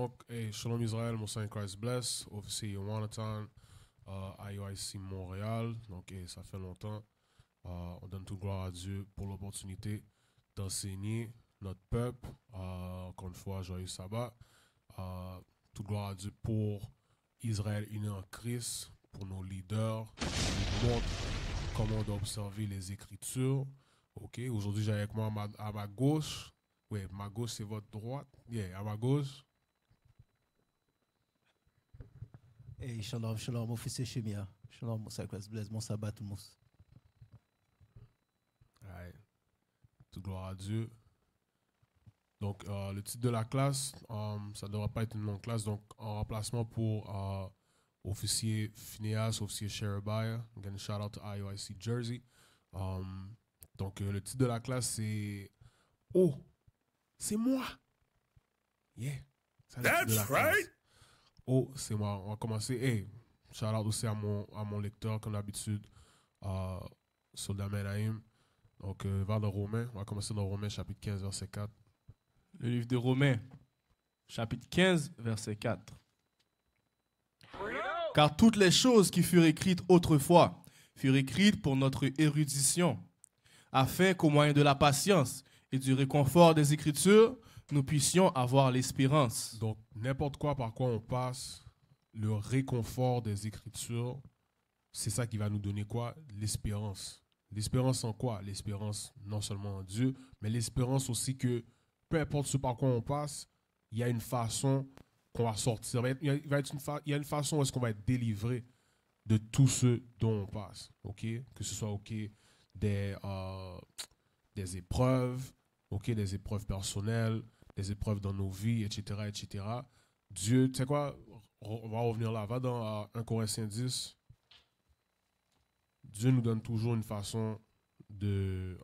Donc, hey, Shalom Israël, mon Saint Christ bless, officier Yonatan, IOIC Montréal. Donc, hey, ça fait longtemps. On donne toute gloire à Dieu pour l'opportunité d'enseigner notre peuple. Encore une fois, joyeux sabbat. Toute gloire à Dieu pour Israël uni en Christ, pour nos leaders, qui nous montrent comment on doit observer les Écritures. Ok, aujourd'hui, j'ai avec moi à ma gauche. Oui, ma gauche, c'est votre droite. Yeah, à ma gauche. Hey, shalom, shalom, officier Shemia. Shalom, mon Christ bless, mon sabbat tout le monde. Right. Toute gloire à Dieu. Donc, le titre de la classe, ça ne devrait pas être une longue classe. Donc, en remplacement pour officier Phineas, officier Sherebiah. Again, shout out to IOIC Jersey. Donc, le titre de la classe, c'est Oh, c'est moi. Yeah. That's right. Oh, c'est moi. On va commencer. Hey, shout out aussi à mon lecteur, comme d'habitude, Soldat Menaïm. Donc, vers le Romain. On va commencer dans Romains, chapitre 15, verset 4. Le livre de Romains, chapitre 15, verset 4. Car toutes les choses qui furent écrites autrefois furent écrites pour notre érudition, afin qu'au moyen de la patience et du réconfort des Écritures, nous puissions avoir l'espérance. Donc, n'importe quoi par quoi on passe, le réconfort des Écritures, c'est ça qui va nous donner quoi? L'espérance. L'espérance en quoi? L'espérance non seulement en Dieu, mais l'espérance aussi que peu importe ce par quoi on passe, il y a une façon qu'on va sortir. Il y a une façon où est-ce qu'on va être délivré de tout ce dont on passe. Ok? Que ce soit ok des épreuves, ok, des épreuves personnelles, des épreuves dans nos vies, etc., etc. Dieu, tu sais quoi? On va revenir là. Va dans 1 Corinthiens 10. Dieu nous donne toujours une façon de...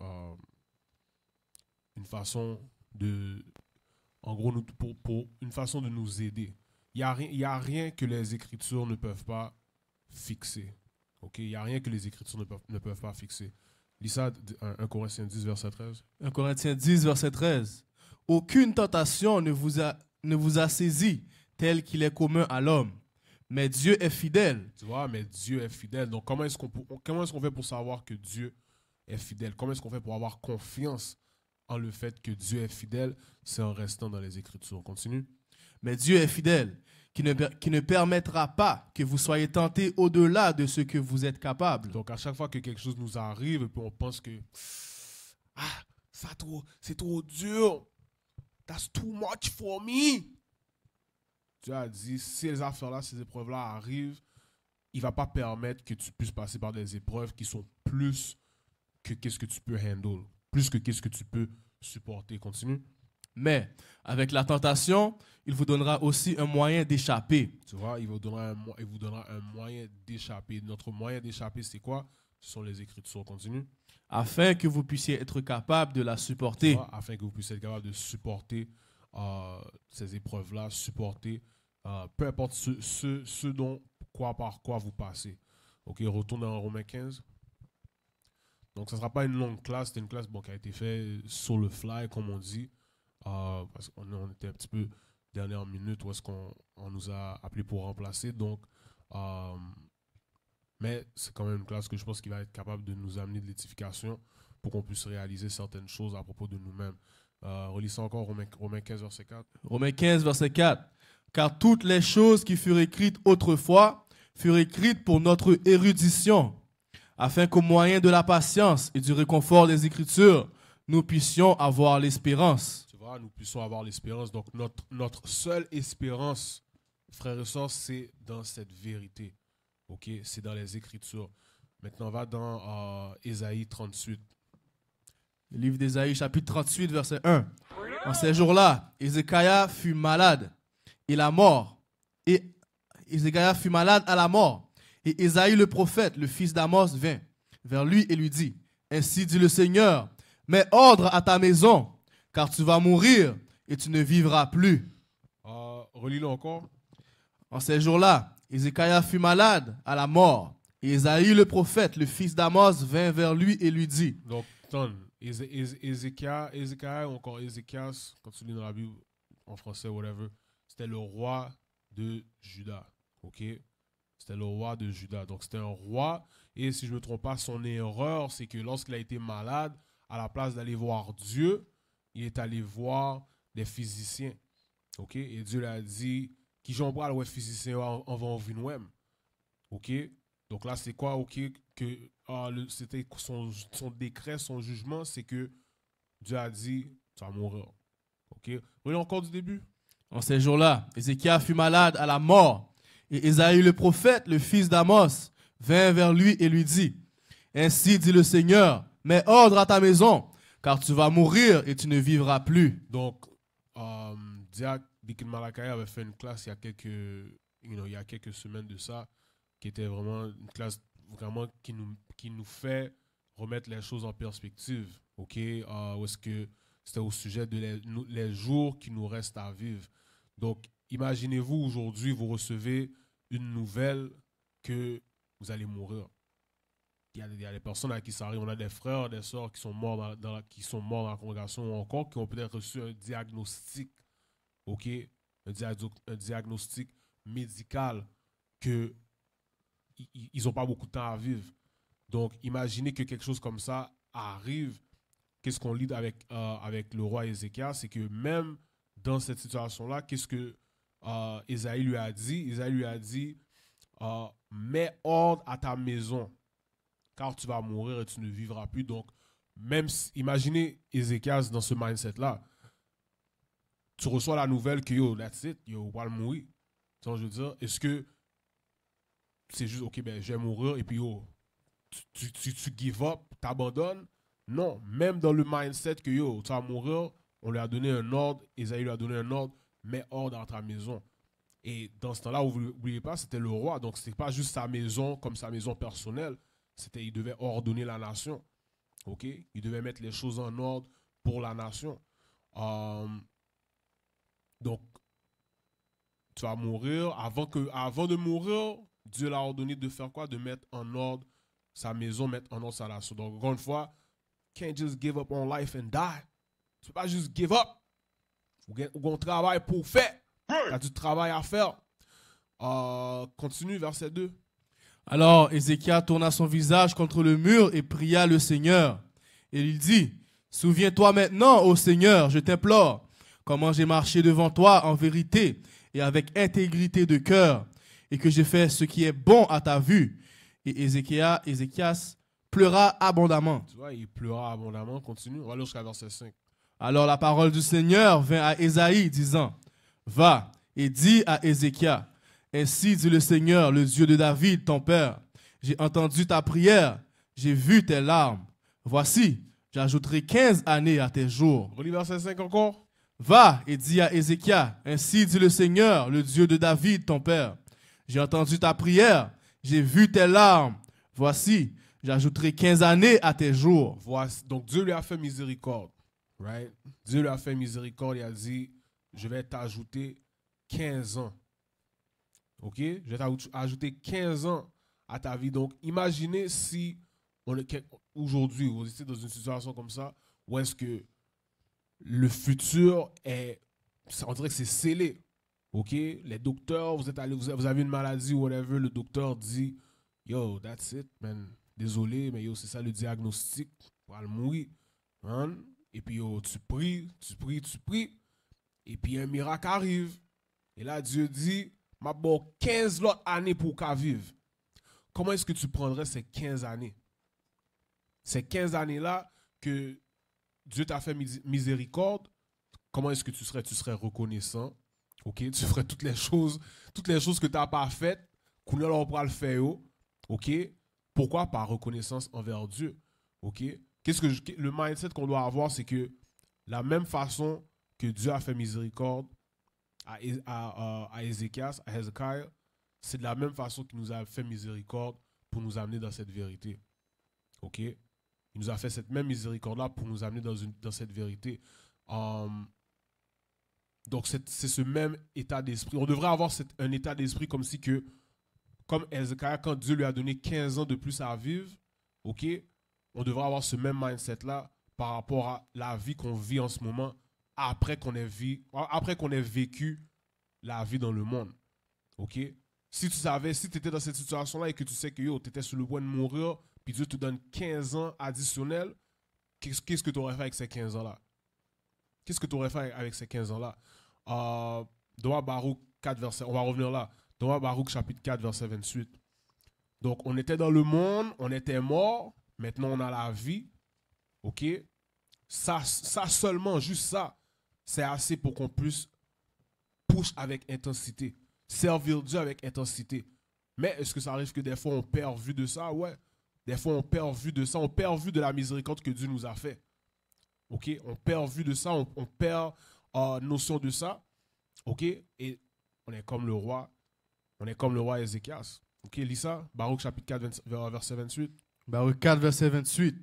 en gros, pour une façon de nous aider. Il y a rien que les Écritures ne peuvent pas fixer. Ok? Il n'y a rien que les Écritures ne peuvent pas fixer. Lis ça, 1 Corinthiens 10, verset 13. 1 Corinthiens 10, verset 13. Aucune tentation ne vous a saisi tel qu'il est commun à l'homme. Mais Dieu est fidèle. Tu vois, mais Dieu est fidèle. Donc, comment est-ce qu'on fait pour savoir que Dieu est fidèle? Comment est-ce qu'on fait pour avoir confiance en le fait que Dieu est fidèle? C'est en restant dans les Écritures. On continue. Mais Dieu est fidèle, qui ne permettra pas que vous soyez tentés au-delà de ce que vous êtes capable. Donc, à chaque fois que quelque chose nous arrive et puis on pense que c'est trop dur. That's too much for me. Dieu a dit, si ces affaires-là, ces épreuves-là arrivent, il ne va pas permettre que tu puisses passer par des épreuves qui sont plus que qu'est-ce que tu peux handle, plus que qu'est-ce que tu peux supporter. Continue. Mais, avec la tentation, il vous donnera aussi un moyen d'échapper. Tu vois, il vous donnera un moyen d'échapper. Notre moyen d'échapper, c'est quoi? Ce sont les Écritures. Continue. Afin que vous puissiez être capable de la supporter. Tu vois, afin que vous puissiez être capable de supporter ces épreuves-là, supporter peu importe ce dont par quoi vous passez. Ok, retourne dans Romains 15. Donc, ça ne sera pas une longue classe. C'est une classe qui a été faite sur le fly, comme on dit. Parce qu'on était un petit peu dernière minute où est-ce qu'on nous a appelé pour remplacer. Donc, mais c'est quand même une classe que je pense qu'il va être capable de nous amener de l'édification pour qu'on puisse réaliser certaines choses à propos de nous-mêmes. Relisons encore Romains 15, verset 4. Romains 15, verset 4. Car toutes les choses qui furent écrites autrefois furent écrites pour notre érudition, afin qu'au moyen de la patience et du réconfort des Écritures, nous puissions avoir l'espérance. Tu vois, nous puissions avoir l'espérance. Donc, notre seule espérance, frères et sœurs, c'est dans cette vérité. Ok, c'est dans les Écritures. Maintenant, on va dans Ésaïe 38. Le livre d'Ésaïe, chapitre 38, verset 1. En ces jours-là, Ézéchias fut malade et la mort. Et Ézéchias fut malade à la mort. Et Ésaïe le prophète, le fils d'Amos, vint vers lui et lui dit, ainsi dit le Seigneur, mets ordre à ta maison, car tu vas mourir et tu ne vivras plus. Relis-le encore. En ces jours-là, Ézéchias fut malade à la mort. Et Ésaïe le prophète, le fils d'Amos, vint vers lui et lui dit. Donc, Ézéchias ou encore Ézéchias, quand tu lis dans la Bible, en français, whatever, c'était le roi de Juda. OK? C'était le roi de Juda. Donc, c'était un roi. Et si je ne me trompe pas, son erreur, c'est que lorsqu'il a été malade, à la place d'aller voir Dieu, il est allé voir des physiciens. OK? Et Dieu lui a dit, qui j'en parle, ouais, physicien, on va en venir. OK? Donc là, c'est quoi? OK? Que c'était son décret, son jugement, c'est que Dieu a dit, tu vas mourir. OK? Vous voyez encore du début? En ces jours-là, Ézéchias fut malade à la mort. Et Ésaïe le prophète, le fils d'Amos, vint vers lui et lui dit, ainsi dit le Seigneur, mets ordre à ta maison, car tu vas mourir et tu ne vivras plus. Donc, Diak Dikin Malakaya avait fait une classe il y a quelques semaines de ça, qui était vraiment une classe vraiment qui nous fait remettre les choses en perspective. OK? Où est-ce que c'était au sujet de les jours qui nous restent à vivre. Donc, imaginez-vous aujourd'hui, vous recevez une nouvelle que vous allez mourir. Il y a des personnes à qui ça arrive. On a des frères, des sœurs qui sont morts qui sont morts dans la congrégation ou encore qui ont peut-être reçu un diagnostic, OK? Un diagnostic médical que ils n'ont pas beaucoup de temps à vivre. Donc, imaginez que quelque chose comme ça arrive. Qu'est-ce qu'on lit avec le roi Ézéchias? C'est que même dans cette situation-là, qu'est-ce que Ésaïe lui a dit? Ésaïe lui a dit, mets ordre à ta maison, car tu vas mourir et tu ne vivras plus. Donc, même imaginez Ézéchias dans ce mindset-là. Tu reçois la nouvelle que yo, that's it, yo, on va mourir. Tu vois, je veux dire, est-ce que c'est juste, ok, ben, je vais mourir et puis yo, tu give up, t'abandonnes? Non, même dans le mindset que yo, tu vas mourir, on lui a donné un ordre, Ésaïe lui a donné un ordre, mets ordre à ta maison. Et dans ce temps-là, vous n'oubliez pas, c'était le roi, donc ce n'est pas juste sa maison comme sa maison personnelle, il devait ordonner la nation. OK? Il devait mettre les choses en ordre pour la nation. Donc, tu vas mourir. Avant de mourir, Dieu l'a ordonné de faire quoi? De mettre en ordre sa maison, mettre en ordre sa nation. Donc, encore une fois, can't just give up on life and die. Tu ne peux pas juste give up. Ou un travail pour faire. Tu as du travail à faire. Continue, verset 2. Alors Ézéchias tourna son visage contre le mur et pria le Seigneur. Et il dit, souviens-toi maintenant, ô Seigneur, je t'implore, comment j'ai marché devant toi en vérité et avec intégrité de cœur, et que j'ai fait ce qui est bon à ta vue. Et Ézéchias pleura abondamment. Tu vois, il pleura abondamment. Continue, on va aller jusqu'à verset 5. Alors la parole du Seigneur vint à Ésaïe, disant, va et dis à Ézéchias, ainsi dit le Seigneur, le Dieu de David, ton père, j'ai entendu ta prière, j'ai vu tes larmes. Voici, j'ajouterai 15 années à tes jours. Relis verset 5 encore. Va et dis à Ézéchias, ainsi dit le Seigneur, le Dieu de David, ton père, j'ai entendu ta prière, j'ai vu tes larmes. Voici, j'ajouterai 15 années à tes jours. Voici, donc Dieu lui a fait miséricorde. Right? Dieu lui a fait miséricorde, il a dit, je vais t'ajouter 15 ans. OK? Je vais t'ajouter 15 ans à ta vie. Donc, imaginez si aujourd'hui, vous êtes dans une situation comme ça, où est-ce que le futur on dirait que c'est scellé. OK? Les docteurs, vous avez une maladie ou whatever, le docteur dit, yo, that's it, man. Désolé, mais yo, c'est ça le diagnostic. Tu vas mourir. Hein? Et puis, yo, tu pries. Et puis, un miracle arrive. Et là, Dieu dit, m'a bon 15 autres années pour qu'à vivre. Comment est-ce que tu prendrais ces 15 années? Ces 15 années-là que Dieu t'a fait miséricorde, comment est-ce que tu serais? Tu serais reconnaissant. OK? Tu ferais toutes les choses que tu n'as pas faites, qu'on on pourra le faire. OK? Pourquoi? Par reconnaissance envers Dieu. OK? Le mindset qu'on doit avoir, c'est que la même façon que Dieu a fait miséricorde à Ézéchias, à Hezekiah, c'est de la même façon qu'il nous a fait miséricorde pour nous amener dans cette vérité. OK? Il nous a fait cette même miséricorde-là pour nous amener dans cette vérité. Donc, c'est ce même état d'esprit. On devrait avoir un état d'esprit comme si que, comme Hezekiah, quand Dieu lui a donné 15 ans de plus à vivre, OK? On devrait avoir ce même mindset-là par rapport à la vie qu'on vit en ce moment après qu'on ait vécu la vie dans le monde. OK? Si tu savais, si tu étais dans cette situation-là et que tu sais que tu étais sur le point de mourir, puis Dieu te donne 15 ans additionnels, qu'est-ce que tu aurais fait avec ces 15 ans-là? Qu'est-ce que tu aurais fait avec ces 15 ans-là? Dans Baruch 4, verset, on va revenir là. Dans Baruch chapitre 4, verset 28. Donc, on était dans le monde, on était mort, maintenant on a la vie. OK? Ça seulement, juste ça, c'est assez pour qu'on puisse push avec intensité. Servir Dieu avec intensité. Mais est-ce que ça arrive que des fois on perd vue de ça? Ouais. Des fois on perd vue de ça. On perd vue de la miséricorde que Dieu nous a fait. OK? On perd vue de ça. On perd notion de ça. OK? Et on est comme le roi. On est comme le roi Ézéchias. OK? Lis ça. Baruch chapitre 4, verset 28. Baruch 4, verset 28.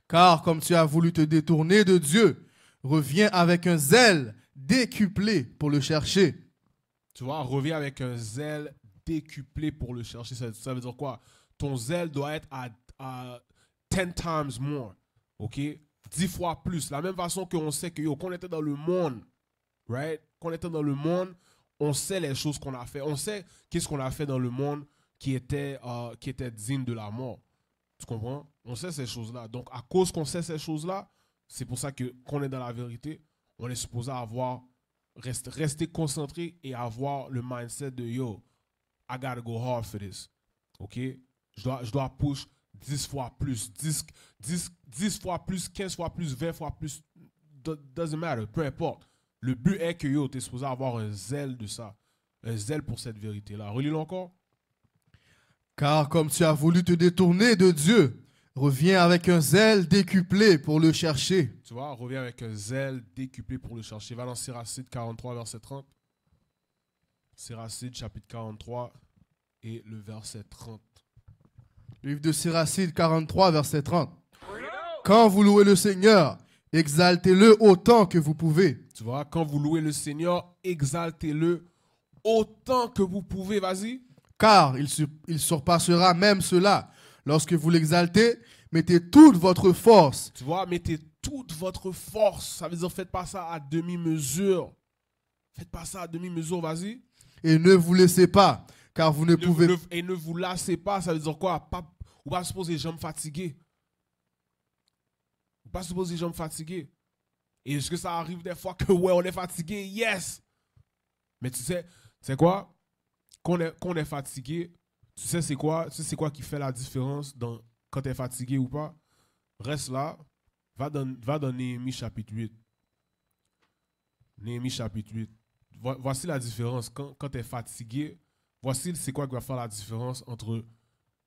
Car comme tu as voulu te détourner de Dieu, reviens avec un zèle décuplé pour le chercher. Tu vois, reviens avec un zèle décuplé pour le chercher. Ça veut dire quoi? Ton zèle doit être à 10 times more. OK? 10 fois plus. La même façon qu'on sait que qu'on était dans le monde, right? Qu'on était dans le monde, on sait les choses qu'on a fait. On sait qu'est-ce qu'on a fait dans le monde qui était digne de la mort. Tu comprends? On sait ces choses-là. Donc, à cause qu'on sait ces choses-là, c'est pour ça que qu'on est dans la vérité, on est supposé rester concentré et avoir le mindset de yo, I gotta go hard for this. OK? Je dois push 10 fois plus, 10 fois plus, 15 fois plus, 20 fois plus. Doesn't matter, peu importe. Le but est que yo, tu es supposé avoir un zèle de ça. Un zèle pour cette vérité-là. Relis-le encore. Car comme tu as voulu te détourner de Dieu, reviens avec un zèle décuplé pour le chercher. Tu vois, reviens avec un zèle décuplé pour le chercher. Va dans Siracide 43, verset 30. Siracide, chapitre 43 et le verset 30. Livre de Siracide 43, verset 30. Quand vous louez le Seigneur, exaltez-le autant que vous pouvez. Tu vois, quand vous louez le Seigneur, exaltez-le autant que vous pouvez. Vas-y. Car il surpassera même cela. Lorsque vous l'exaltez, mettez toute votre force. Tu vois, mettez toute votre force. Ça veut dire, faites pas ça à demi-mesure. Faites pas ça à demi-mesure, vas-y. Et ne vous laissez pas, car vous ne pouvez... Et ne vous lassez pas, ça veut dire quoi? Ou pas supposer les jambes fatiguées. Ou pas supposer les jambes fatiguées. Et est-ce que ça arrive des fois que, ouais, on est fatigué? Yes! Mais tu sais, c'est quoi? Qu'on est fatigué, tu sais c'est quoi qui fait la différence quand tu es fatigué ou pas? Reste là, va dans Néhémie chapitre 8. Néhémie chapitre 8. Voici la différence. Quand tu es fatigué, voici c'est quoi qui va faire la différence entre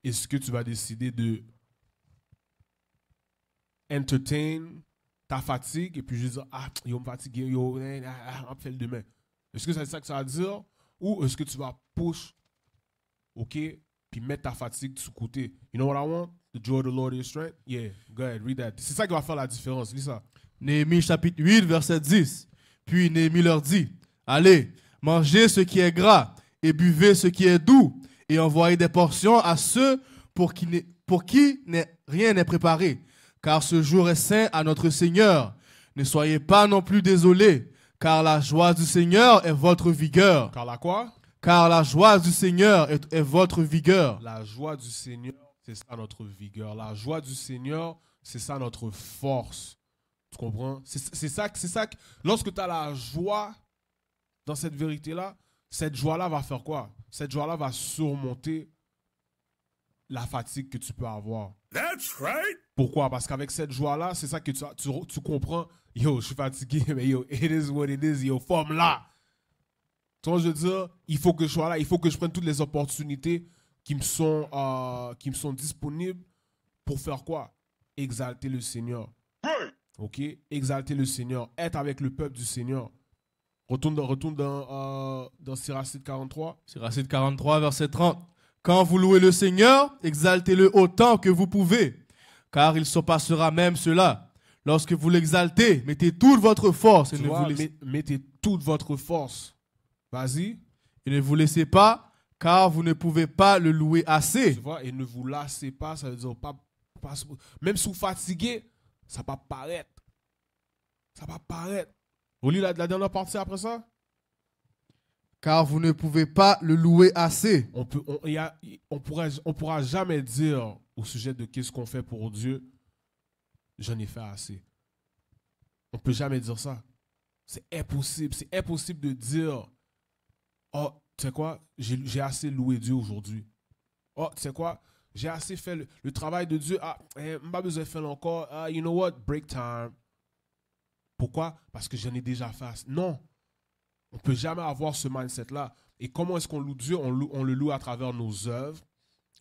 est-ce que tu vas décider de entertain ta fatigue et puis je dis yo me fatigué, yo, on va faire le demain. Est-ce que c'est ça que ça veut dire? Ou est-ce que tu vas push, OK, puis mettre ta fatigue sous côté? You know what I want? The joy of the Lord is your strength? Yeah, go ahead, read that. C'est ça qui va faire la différence, lis ça. Néhémie chapitre 8, verset 10. Puis Néhémie leur dit, allez, mangez ce qui est gras et buvez ce qui est doux et envoyez des portions à ceux pour qui rien n'est préparé. Car ce jour est saint à notre Seigneur. Ne soyez pas non plus désolés. Car la joie du Seigneur est votre vigueur. Car la quoi? Car la joie du Seigneur est votre vigueur. La joie du Seigneur, c'est ça notre vigueur. La joie du Seigneur, c'est ça notre force. Tu comprends? C'est ça que lorsque tu as la joie dans cette vérité-là, cette joie-là va faire quoi? Cette joie-là va surmonter la fatigue que tu peux avoir. That's right. Pourquoi? Parce qu'avec cette joie-là, c'est ça que tu comprends. Yo, je suis fatigué, mais yo, it is what it is, yo, forme là. Tu vois, je veux dire, il faut que je sois là, il faut que je prenne toutes les opportunités qui me sont disponibles pour faire quoi? Exalter le Seigneur. OK? Exalter le Seigneur. Être avec le peuple du Seigneur. Retourne dans Siracide 43. Siracide 43, verset 30. Quand vous louez le Seigneur, exaltez-le autant que vous pouvez, car il surpassera même cela. Lorsque vous l'exaltez, mettez toute votre force. Mettez toute votre force. Vas-y. Et ne vous laissez pas, car vous ne pouvez pas le louer assez. Tu vois, et ne vous lassez pas, ça veut dire pas même si vous fatiguez, ça va paraître. Ça va paraître. On lit la dernière partie après ça? car vous ne pouvez pas le louer assez. On pourra jamais dire au sujet de qu'est-ce qu'on fait pour Dieu, j'en ai fait assez. On peut jamais dire ça. C'est impossible. C'est impossible de dire, oh, tu sais quoi, j'ai assez loué Dieu aujourd'hui. Oh, tu sais quoi, j'ai assez fait le travail de Dieu. Ah, pas besoin de faire encore. Ah, you know what, break time. Pourquoi? Parce que j'en ai déjà fait assez. Non. On ne peut jamais avoir ce mindset-là. Et comment est-ce qu'on loue Dieu? On le loue à travers nos œuvres,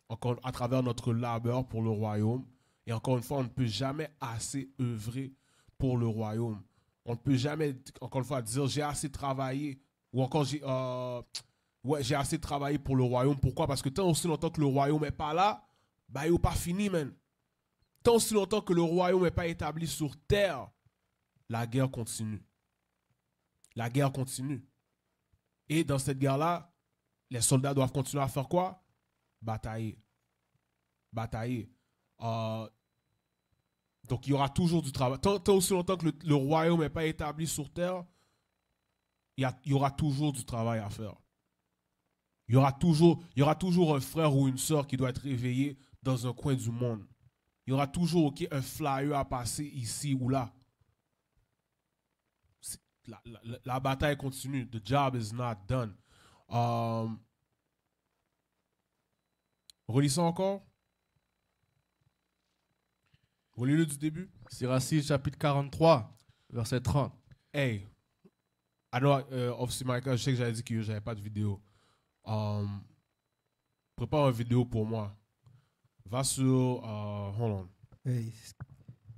encore à travers notre labeur pour le royaume. Et encore une fois, on ne peut jamais assez œuvrer pour le royaume. On ne peut jamais, encore une fois, dire j'ai assez travaillé ou encore j'ai assez travaillé pour le royaume. Pourquoi? Parce que tant aussi longtemps que le royaume n'est pas là, bah, il n'est pas fini, man. Tant aussi longtemps que le royaume n'est pas établi sur terre, la guerre continue. La guerre continue. Et dans cette guerre-là, les soldats doivent continuer à faire quoi? Batailler. Batailler. Donc, il y aura toujours du travail. Tant aussi longtemps que le royaume n'est pas établi sur terre, il y aura toujours du travail à faire. Il y aura toujours un frère ou une sœur qui doit être réveillé dans un coin du monde. Il y aura toujours un flyer à passer ici ou là. La bataille continue. The job is not done. Relis ça encore. Relis-le du début. Siracide chapitre 43, verset 30. Hey, alors, Officer Michael, je sais que j'avais dit que j'avais pas de vidéo. Prépare une vidéo pour moi. Va sur... hold on. Hey,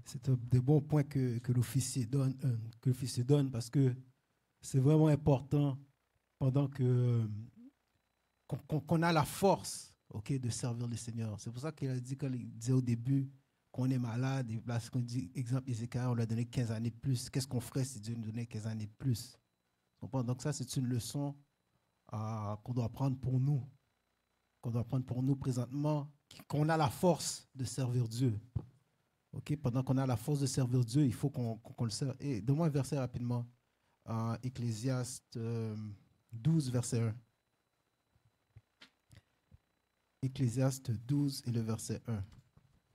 c'est un des bons points que l'officier donne, parce que c'est vraiment important pendant qu'on a la force, ok, de servir le Seigneur. C'est pour ça qu'il a dit, quand il disait au début qu'on est malade, et parce qu'on dit, exemple, Ézéchiel, on lui a donné 15 années de plus. Qu'est-ce qu'on ferait si Dieu nous donnait 15 années de plus? Donc ça, c'est une leçon qu'on doit prendre pour nous. Qu'on doit prendre pour nous présentement, qu'on a la force de servir Dieu. Okay? Pendant qu'on a la force de servir Dieu, il faut qu'on le serve. Et donne-moi un verset rapidement. Ecclésiaste 12, verset 1. Ecclésiaste 12 et le verset 1.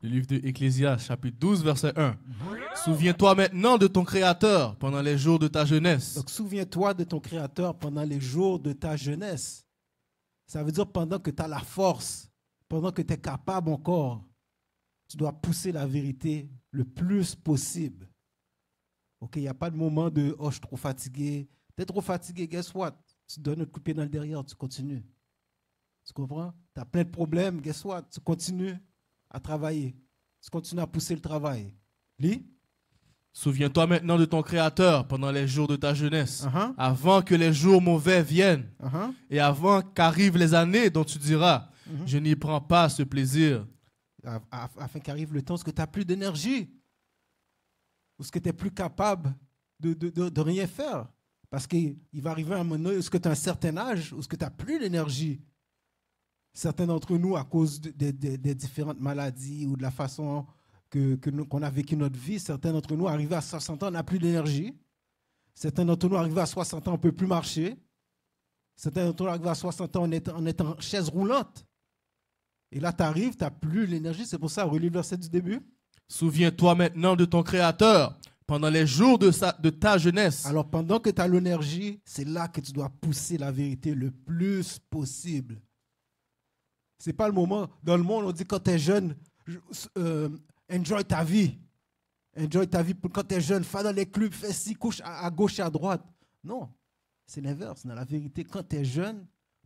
Le livre de Ecclésiaste, chapitre 12, verset 1. Souviens-toi maintenant de ton Créateur pendant les jours de ta jeunesse. Donc, souviens-toi de ton Créateur pendant les jours de ta jeunesse. Ça veut dire pendant que tu as la force, pendant que tu es capable encore, tu dois pousser la vérité le plus possible. Ok, il n'y a pas de moment de « oh, je suis trop fatigué ». Tu es trop fatigué, guess what? Tu donnes un coup de pied dans le derrière, tu continues. Tu comprends? Tu as plein de problèmes, guess what? Tu continues à travailler. Tu continues à pousser le travail. Lis. Souviens-toi maintenant de ton Créateur pendant les jours de ta jeunesse, avant que les jours mauvais viennent, et avant qu'arrivent les années dont tu diras « je n'y prends pas ce plaisir ». Afin qu'arrive le temps où tu n'as plus d'énergie, où tu n'es plus capable de rien faire. Parce qu'il va arriver un moment où tu as un certain âge, où tu n'as plus d'énergie. Certains d'entre nous, à cause des différentes maladies ou de la façon qu'on a vécu notre vie, certains d'entre nous, arrivés à 60 ans, on n'a plus d'énergie. Certains d'entre nous, arrivés à 60 ans, on ne peut plus marcher. Certains d'entre nous, arrivés à 60 ans, on est en chaise roulante. Et là, tu arrives, tu n'as plus l'énergie. C'est pour ça, relis le verset du début. Souviens-toi maintenant de ton Créateur pendant les jours de ta jeunesse. Alors, pendant que tu as l'énergie, c'est là que tu dois pousser la vérité le plus possible. Ce n'est pas le moment. Dans le monde, on dit quand tu es jeune, enjoy ta vie. Enjoy ta vie. Quand tu es jeune, fais dans les clubs, fais ci, couche à gauche et à droite. Non, c'est l'inverse. Dans la vérité, quand tu es jeune,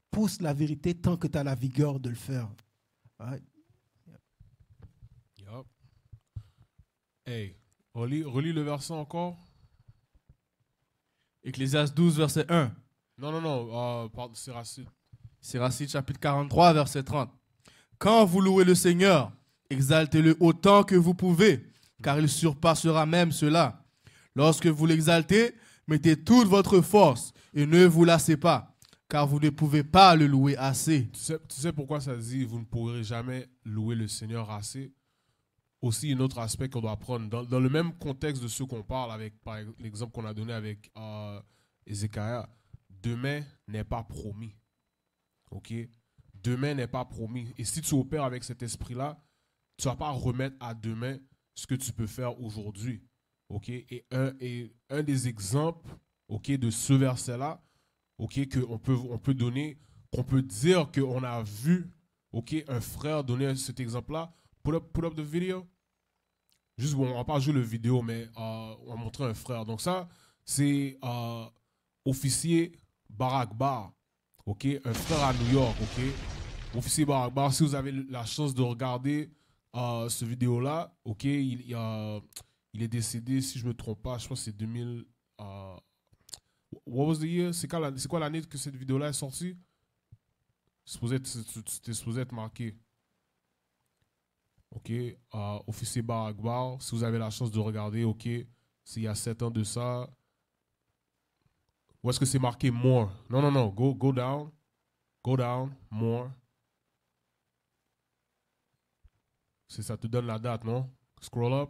pousse la vérité tant que tu as la vigueur de le faire. Right. Yep. Hey, relis le verset encore. Ecclésiaste 12, verset 1. Non, pardon, Siracide. Siracide, chapitre 43, verset 30. Quand vous louez le Seigneur, exaltez-le autant que vous pouvez, car il surpassera même cela. Lorsque vous l'exaltez, mettez toute votre force et ne vous lassez pas, car vous ne pouvez pas le louer assez. Tu sais pourquoi ça dit vous ne pourrez jamais louer le Seigneur assez? Aussi, un autre aspect qu'on doit prendre, dans le même contexte de ce qu'on parle, avec par l'exemple qu'on a donné avec Ézéchiel, demain n'est pas promis. OK? Demain n'est pas promis. Et si tu opères avec cet esprit-là, tu ne vas pas remettre à demain ce que tu peux faire aujourd'hui. OK? Et un des exemples, OK, de ce verset-là, OK, on peut donner, qu'on peut dire qu'on a vu, OK, un frère donner cet exemple-là. Put up the video. Juste, bon, on va pas jouer le vidéo, mais on va montrer un frère. Donc ça, c'est officier Barack Bar, ok, un frère à New York, ok. Officier Barack Bar, si vous avez la chance de regarder ce vidéo-là, ok, il est décédé, si je me trompe pas, je pense que c'est 2000. What was the year? C'est quoi l'année que cette vidéo-là est sortie? C'était supposé être marqué. Ok, officier Barack Bar, si vous avez la chance de regarder, ok, s'il y a 7 ans de ça. Où est-ce que c'est marqué more? Non, go down. Go down, more. Ça te donne la date, non? Scroll up.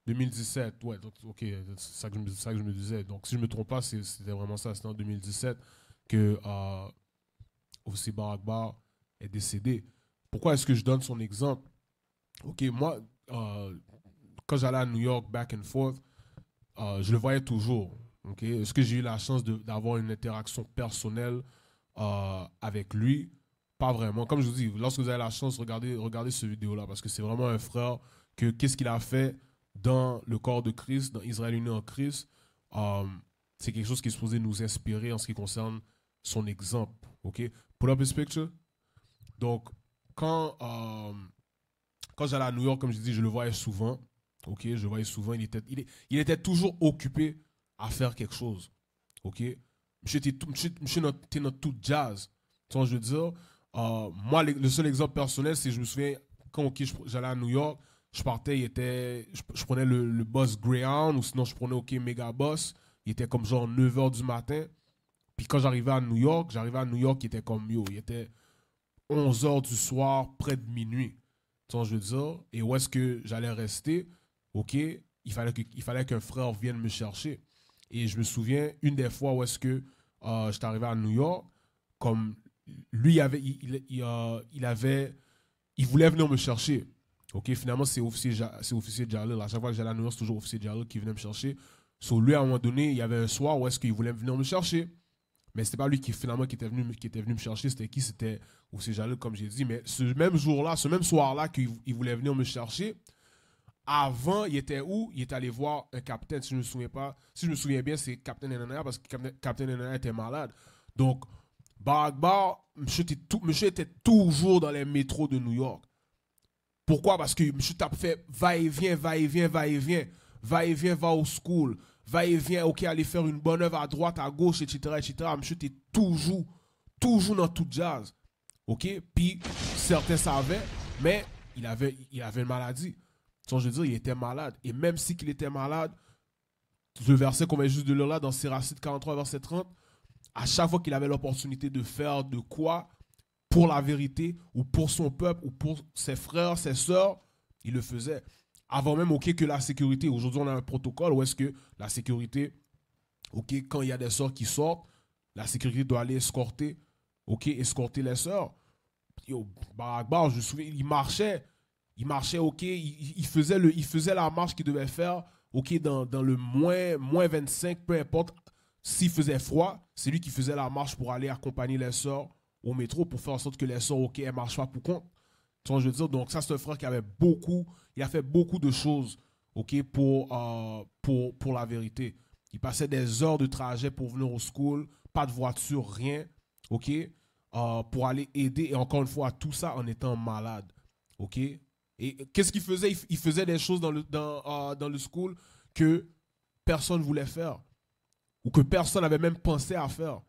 2017, ouais, donc, ok, c'est ça que je me disais. Donc, si je ne me trompe pas, c'était vraiment ça. C'était en 2017 que officier Barack Bar est décédé. Pourquoi est-ce que je donne son exemple? Ok, moi, quand j'allais à New York, back and forth, je le voyais toujours. Okay? Est-ce que j'ai eu la chance d'avoir une interaction personnelle avec lui? Pas vraiment. Comme je vous dis, lorsque vous avez la chance, regardez ce vidéo-là, parce que c'est vraiment un frère qu'est-ce qu'il a fait dans le corps de Christ, dans Israël uni en Christ. C'est quelque chose qui est supposé nous inspirer en ce qui concerne son exemple. Okay? Put up his picture. Donc, quand j'allais à New York, comme je dis, je le voyais souvent. Ok, je le voyais souvent. Il était toujours occupé à faire quelque chose. Ok, monsieur était notre tout jazz. Tu vois, je veux dire, moi, le seul exemple personnel, c'est je me souviens, quand j'allais à New York, je partais, je prenais le bus Greyhound ou sinon je prenais OK Megabus. Il était comme genre 9h du matin. Puis quand j'arrivais à New York, il était comme il était 11h du soir, près de minuit. Tu vois, je veux dire, et où est-ce que j'allais rester? OK, il fallait qu'un frère vienne me chercher. Et je me souviens, une des fois où est-ce que j'étais arrivé à New York, comme lui, il voulait venir me chercher. OK, finalement, c'est officier Jalil. À chaque fois que j'allais à New York, c'est toujours officier Jalil qui venait me chercher. So, lui, à un moment donné, il y avait un soir où est-ce qu'il voulait venir me chercher. Mais c'était pas lui qui était venu me chercher, c'était qui? C'était officier Jalil, comme j'ai dit. Mais ce même jour-là, ce même soir-là qu'il voulait venir me chercher, avant, il était où? Il était allé voir un capitaine, si je me souviens bien, c'est Captain Nana, parce que Captain Nana était malade. Donc, Barack Bar, monsieur était toujours dans les métros de New York. Pourquoi? Parce que monsieur t'a fait va-et-vient, va-et-vient, va-et-vient, va-et-vient, va au school, va-et-vient, ok, aller faire une bonne œuvre à droite, à gauche, etc., etc. Monsieur était toujours dans tout jazz. Ok? Puis, certains savaient, mais il avait une maladie. Je veux dire, il était malade. Et même si qu'il était malade, le verset qu'on vient juste de lire là, dans Siracide 43, verset 30, à chaque fois qu'il avait l'opportunité de faire de quoi pour la vérité, ou pour son peuple, ou pour ses frères, ses sœurs, il le faisait. Avant même, ok, que la sécurité, aujourd'hui on a un protocole où est-ce que la sécurité, ok, quand il y a des sœurs qui sortent, la sécurité doit aller escorter, ok, escorter les sœurs. Yo, Barack Bar, je me souviens, il marchait, ok, il faisait la marche qu'il devait faire, ok, dans le moins 25, peu importe. S'il faisait froid, c'est lui qui faisait la marche pour aller accompagner les sœurs au métro pour faire en sorte que les sœurs, ok, elles marchent pas pour compte. Tu vois, je veux dire, donc ça, c'est un frère qui il a fait beaucoup de choses, ok, pour la vérité. Il passait des heures de trajet pour venir au school, pas de voiture, rien, ok, pour aller aider, et encore une fois, tout ça en étant malade, ok. Et qu'est-ce qu'il faisait? Il faisait des choses dans le school que personne ne voulait faire, ou que personne n'avait même pensé à faire.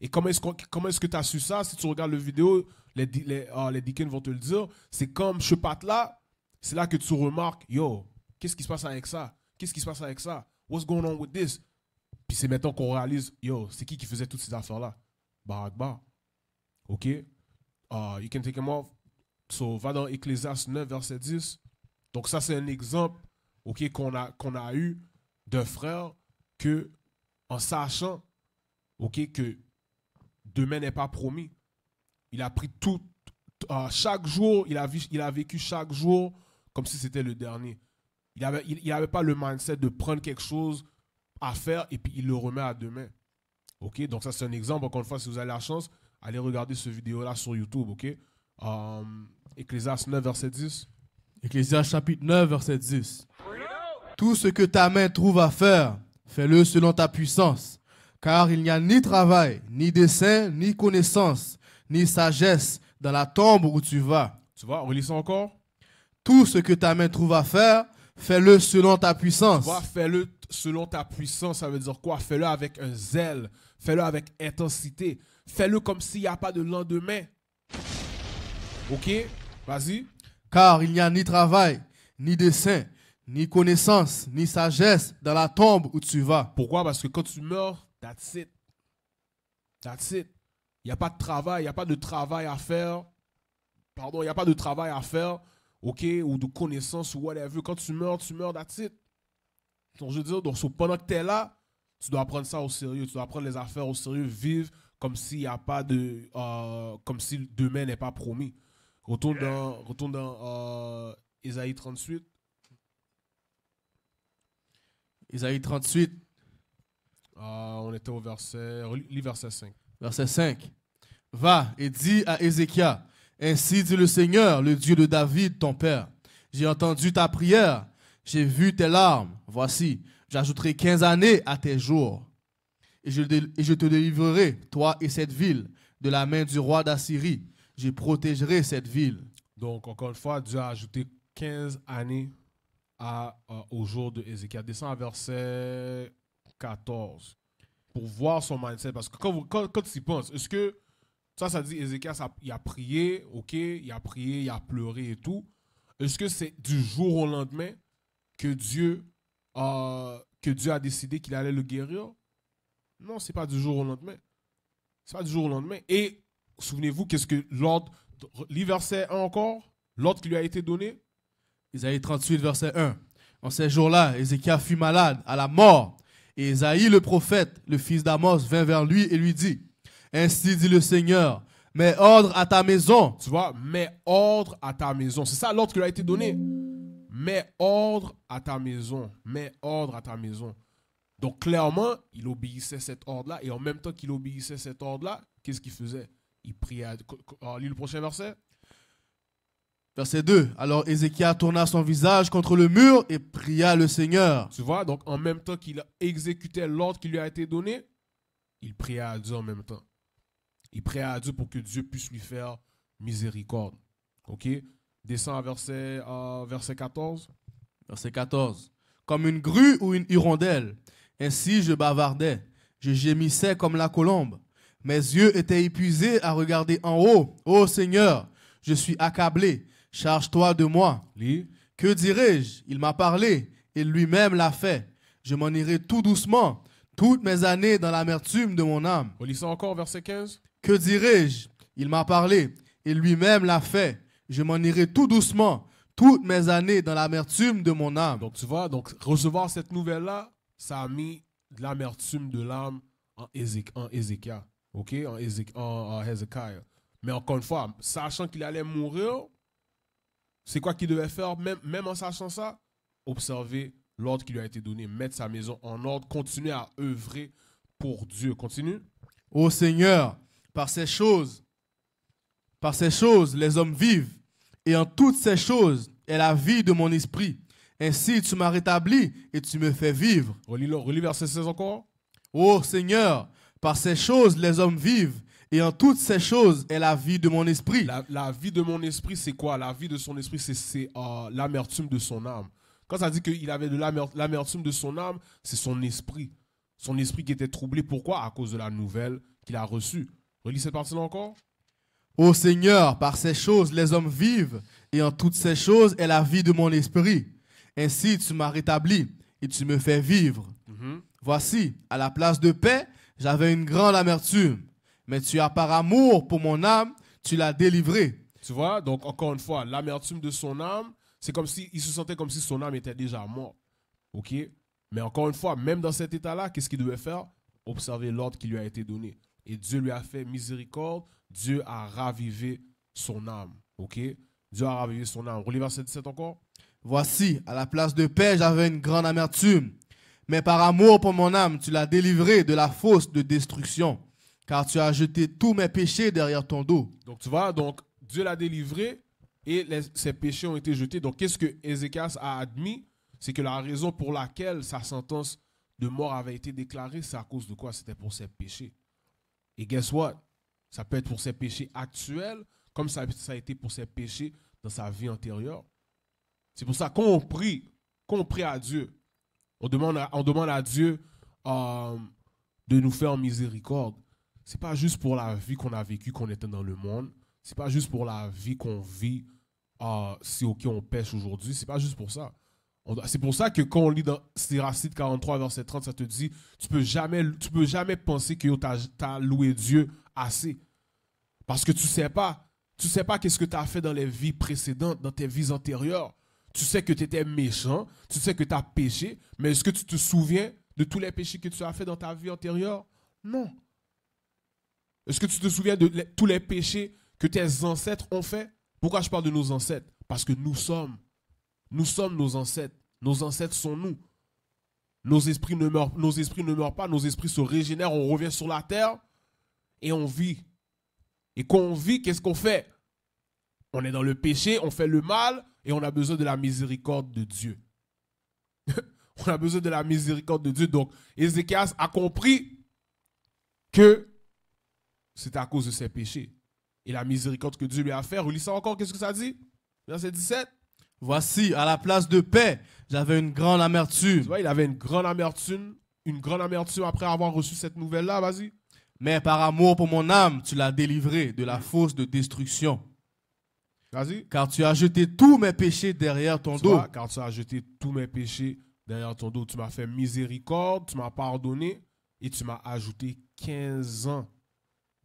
Et comment est-ce que tu as su ça? Si tu regardes la vidéo, les deacons vont te le dire. C'est comme ce pat-là, c'est là que tu remarques, yo, qu'est-ce qui se passe avec ça? Qu'est-ce qui se passe avec ça? What's going on with this? Puis c'est maintenant qu'on réalise, yo, c'est qui faisait toutes ces affaires-là? Barack Bar. OK? You can take him off. So, va dans Ecclésiaste 9, verset 10. Donc ça, c'est un exemple, OK, qu'on a eu d'un frère que, en sachant, ok, que demain n'est pas promis. Il a pris chaque jour, il a vécu chaque jour comme si c'était le dernier. Il avait pas le mindset de prendre quelque chose à faire et puis il le remet à demain. Ok, donc ça c'est un exemple. Encore une fois, si vous avez la chance, allez regarder cette vidéo-là sur YouTube. Ok, Ecclésiaste 9, verset 10. Ecclésiaste chapitre 9, verset 10. Tout ce que ta main trouve à faire, fais-le selon ta puissance. Car il n'y a ni travail, ni dessein, ni connaissance, ni sagesse dans la tombe où tu vas. Tu vois, relis ça encore. Tout ce que ta main trouve à faire, fais-le selon ta puissance. Tu vois, fais-le selon ta puissance, ça veut dire quoi? Fais-le avec un zèle, fais-le avec intensité, fais-le comme s'il n'y a pas de lendemain. Ok, vas-y. Car il n'y a ni travail, ni dessein, ni connaissance, ni sagesse dans la tombe où tu vas. Pourquoi? Parce que quand tu meurs, that's it. That's it. Il n'y a pas de travail, il n'y a pas de travail à faire. Pardon, il n'y a pas de travail à faire, ok, ou de connaissance ou whatever. Quand tu meurs, that's it. Donc, je veux dire, donc, pendant que tu es là, tu dois prendre ça au sérieux, tu dois prendre les affaires au sérieux, vivre comme s'il n'y a pas de. Comme si demain n'est pas promis. Retourne dans Ésaïe 38. Ésaïe 38, On était au verset. Lis verset 5. verset 5. Va et dis à Ézéchias, ainsi dit le Seigneur, le Dieu de David, ton père. J'ai entendu ta prière, j'ai vu tes larmes. Voici, j'ajouterai 15 années à tes jours. Et je te délivrerai, toi et cette ville, de la main du roi d'Assyrie. Je protégerai cette ville. Donc, encore une fois, Dieu a ajouté 15 années au jour de Ézéchias. Descends à verset 14 pour voir son mindset. Parce que quand tu y penses, est-ce que ça dit Ézéchias, il a prié, ok, il a prié, il a pleuré et tout. Est-ce que c'est du jour au lendemain que Dieu a décidé qu'il allait le guérir? Non, c'est pas du jour au lendemain. C'est pas du jour au lendemain. Et souvenez-vous, qu'est-ce que l'ordre, lis verset 1 encore, l'ordre qui lui a été donné. Ésaïe 38, verset 1. En ces jours-là, Ézéchias fut malade à la mort. Et Ésaïe, le prophète, le fils d'Amos, vint vers lui et lui dit, ainsi dit le Seigneur, mets ordre à ta maison. Tu vois, mets ordre à ta maison. C'est ça l'ordre qui lui a été donné. Mets ordre à ta maison. Mets ordre à ta maison. Donc, clairement, il obéissait cet ordre-là. Et en même temps qu'il obéissait cet ordre-là, qu'est-ce qu'il faisait? Il priait. Lis le prochain verset. Verset 2. Alors Ézéchias tourna son visage contre le mur et pria le Seigneur. Tu vois, donc en même temps qu'il exécutait l'ordre qui lui a été donné, il priait à Dieu en même temps. Il priait à Dieu pour que Dieu puisse lui faire miséricorde. Ok? Descends à verset 14. Verset 14. Comme une grue ou une hirondelle, ainsi je bavardais, je gémissais comme la colombe. Mes yeux étaient épuisés à regarder en haut. Ô Seigneur, je suis accablé, charge-toi de moi. Lis. Que dirai-je? Il m'a parlé, et lui-même l'a fait. Je m'en irai tout doucement, toutes mes années dans l'amertume de mon âme. Relis ça encore, verset 15. Que dirai-je? Il m'a parlé, et lui-même l'a fait. Je m'en irai tout doucement, toutes mes années dans l'amertume de mon âme. Donc tu vois, donc recevoir cette nouvelle-là, ça a mis de l'amertume de l'âme en Ézéchias. Ok? En Hezekiah. Mais encore une fois, sachant qu'il allait mourir, c'est quoi qu'il devait faire, même en sachant ça? Observer l'ordre qui lui a été donné, mettre sa maison en ordre, continuer à œuvrer pour Dieu. Continue. Ô Seigneur, par ces choses, les hommes vivent, et en toutes ces choses est la vie de mon esprit. Ainsi, tu m'as rétabli et tu me fais vivre. Relis verset 16 encore. Ô Seigneur, par ces choses, les hommes vivent, et en toutes ces choses est la vie de mon esprit. La vie de mon esprit, c'est quoi? La vie de son esprit, c'est l'amertume de son âme. Quand ça dit qu'il avait de l'amertume de son âme, c'est son esprit. Son esprit qui était troublé. Pourquoi? À cause de la nouvelle qu'il a reçue. Relis cette partie-là encore. Ô Seigneur, par ces choses, les hommes vivent, et en toutes ces choses est la vie de mon esprit. Ainsi, tu m'as rétabli, et tu me fais vivre. Voici, à la place de paix, j'avais une grande amertume. Mais tu as par amour pour mon âme, tu l'as délivré. Tu vois, donc encore une fois, l'amertume de son âme, c'est comme s'il se sentait comme si son âme était déjà morte. Ok? Mais encore une fois, même dans cet état-là, qu'est-ce qu'il devait faire? observé l'ordre qui lui a été donné. Et Dieu lui a fait miséricorde, Dieu a ravivé son âme. Ok? Dieu a ravivé son âme. Relis verset 17 encore. Voici, à la place de paix, j'avais une grande amertume. Mais par amour pour mon âme, tu l'as délivré de la fosse de destruction, car tu as jeté tous mes péchés derrière ton dos. Donc tu vois, donc Dieu l'a délivré et ses péchés ont été jetés. Donc qu'est-ce que Ézéchias a admis? C'est que la raison pour laquelle sa sentence de mort avait été déclarée, c'est à cause de quoi? C'était pour ses péchés. Et guess what? Ça peut être pour ses péchés actuels, comme ça a été pour ses péchés dans sa vie antérieure. C'est pour ça qu'on prie à Dieu, on demande à Dieu de nous faire miséricorde. Ce n'est pas juste pour la vie qu'on a vécue, qu'on était dans le monde. Ce n'est pas juste pour la vie qu'on vit, si ok on pêche aujourd'hui. Ce n'est pas juste pour ça. C'est pour ça que quand on lit dans Siracide 43, verset 30, ça te dit, tu peux jamais penser que tu as loué Dieu assez. Parce que tu sais pas qu'est-ce que tu as fait dans les vies précédentes, dans tes vies antérieures. Tu sais que tu étais méchant, tu sais que tu as péché, mais est-ce que tu te souviens de tous les péchés que tu as fait dans ta vie antérieure? Non. Est-ce que tu te souviens de tous les péchés que tes ancêtres ont fait? Pourquoi je parle de nos ancêtres? Parce que nous sommes nos ancêtres. Nos ancêtres sont nous. Nos esprits ne meurent pas, nos esprits se régénèrent, on revient sur la terre et on vit. Et quand on vit, qu'est-ce qu'on fait? On est dans le péché, on fait le mal et on a besoin de la miséricorde de Dieu. On a besoin de la miséricorde de Dieu. Donc, Ézéchias a compris que c'était à cause de ses péchés. Et la miséricorde que Dieu lui a fait, relis ça encore, qu'est-ce que ça dit? Verset 17. Voici, à la place de paix, j'avais une grande amertume. Tu vois, il avait une grande amertume après avoir reçu cette nouvelle-là, vas-y. Mais par amour pour mon âme, tu l'as délivré de la fosse de destruction. Vas-y. Car tu as jeté tous mes péchés derrière ton dos. Car tu as jeté tous mes péchés derrière ton dos. Tu m'as fait miséricorde, tu m'as pardonné et tu m'as ajouté 15 ans,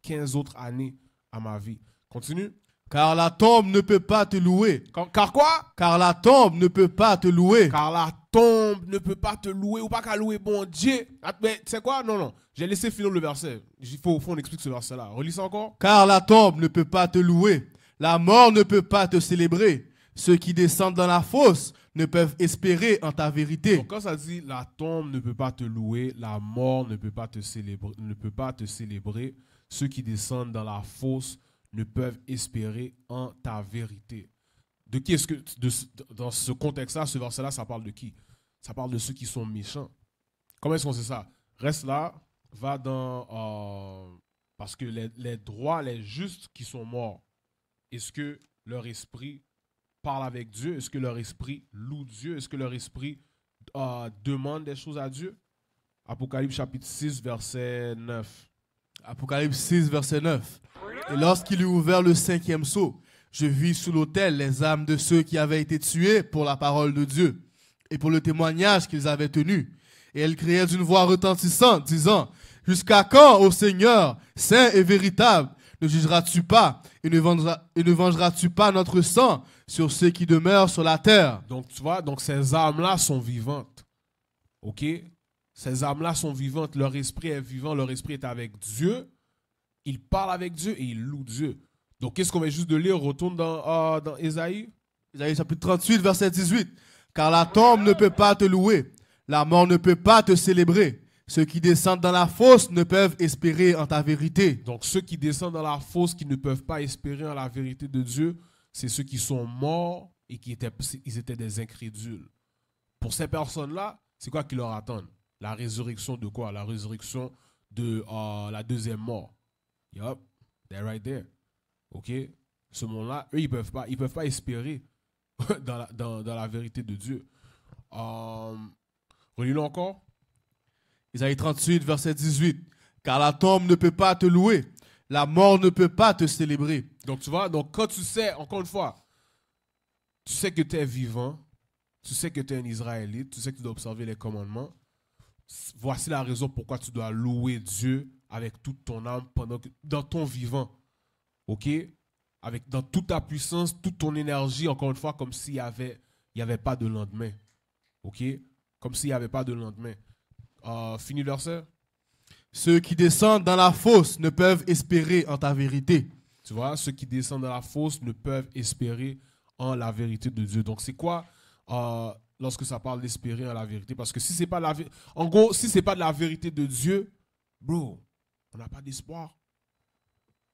15 autres années à ma vie. Continue. Car la tombe ne peut pas te louer. Car quoi? Car la tombe ne peut pas te louer. Car la tombe ne peut pas te louer ou pas qu'à louer bon Dieu. Mais tu sais quoi? Non. J'ai laissé finir le verset. Il faut qu'on explique ce verset-là. Relis ça encore. Car la tombe ne peut pas te louer. La mort ne peut pas te célébrer. Ceux qui descendent dans la fosse ne peuvent espérer en ta vérité. Donc quand ça dit la tombe ne peut pas te louer, la mort ne peut pas te célébrer, ceux qui descendent dans la fosse ne peuvent espérer en ta vérité. De qui est-ce que dans ce contexte-là, ce verset-là, ça parle de qui? Ça parle de ceux qui sont méchants. Comment est-ce qu'on sait ça? Reste là, va dans parce que les droits, les justes qui sont morts, est-ce que leur esprit parle avec Dieu? Est-ce que leur esprit loue Dieu? Est-ce que leur esprit demande des choses à Dieu? Apocalypse chapitre 6, verset 9. Apocalypse 6, verset 9. Et lorsqu'il eut ouvert le 5e sceau, je vis sous l'autel les âmes de ceux qui avaient été tués pour la parole de Dieu et pour le témoignage qu'ils avaient tenu. Et elles criaient d'une voix retentissante, disant, « Jusqu'à quand, ô Seigneur, saint et véritable, ne jugeras-tu pas et ne vengeras-tu pas notre sang sur ceux qui demeurent sur la terre? » Donc, tu vois, donc ces âmes-là sont vivantes. OK? Ces âmes-là sont vivantes. Leur esprit est vivant. Leur esprit est avec Dieu. Ils parlent avec Dieu et ils louent Dieu. Donc, qu'est-ce qu'on vient juste de lire? Retourne dans Ésaïe. Ésaïe chapitre 38, verset 18. Car la tombe ne peut pas te louer. La mort ne peut pas te célébrer. Ceux qui descendent dans la fosse ne peuvent espérer en ta vérité. Donc, ceux qui descendent dans la fosse, qui ne peuvent pas espérer en la vérité de Dieu, c'est ceux qui sont morts et ils étaient des incrédules. Pour ces personnes-là, c'est quoi qui leur attend? La résurrection de quoi? La résurrection de la deuxième mort. Yup, they're right there. OK? Ce monde-là, eux, ils peuvent pas espérer dans la vérité de Dieu. Relis-le encore. Isaïe 38, verset 18. Car la tombe ne peut pas te louer. La mort ne peut pas te célébrer. Donc, tu vois, donc quand tu sais, encore une fois, tu sais que tu es vivant, tu sais que tu es un Israélite, tu sais que tu dois observer les commandements. Voici la raison pourquoi tu dois louer Dieu avec toute ton âme dans ton vivant. OK? Dans toute ta puissance, toute ton énergie, encore une fois, comme s'il n'y avait pas de lendemain. OK? Comme s'il n'y avait pas de lendemain. Fini le verset. Ceux qui descendent dans la fosse ne peuvent espérer en ta vérité. Tu vois, ceux qui descendent dans la fosse ne peuvent espérer en la vérité de Dieu. Donc, c'est quoi lorsque ça parle d'espérer en la vérité? Parce que si c'est pas en gros, si c'est pas de la vérité de Dieu, bro, on n'a pas d'espoir.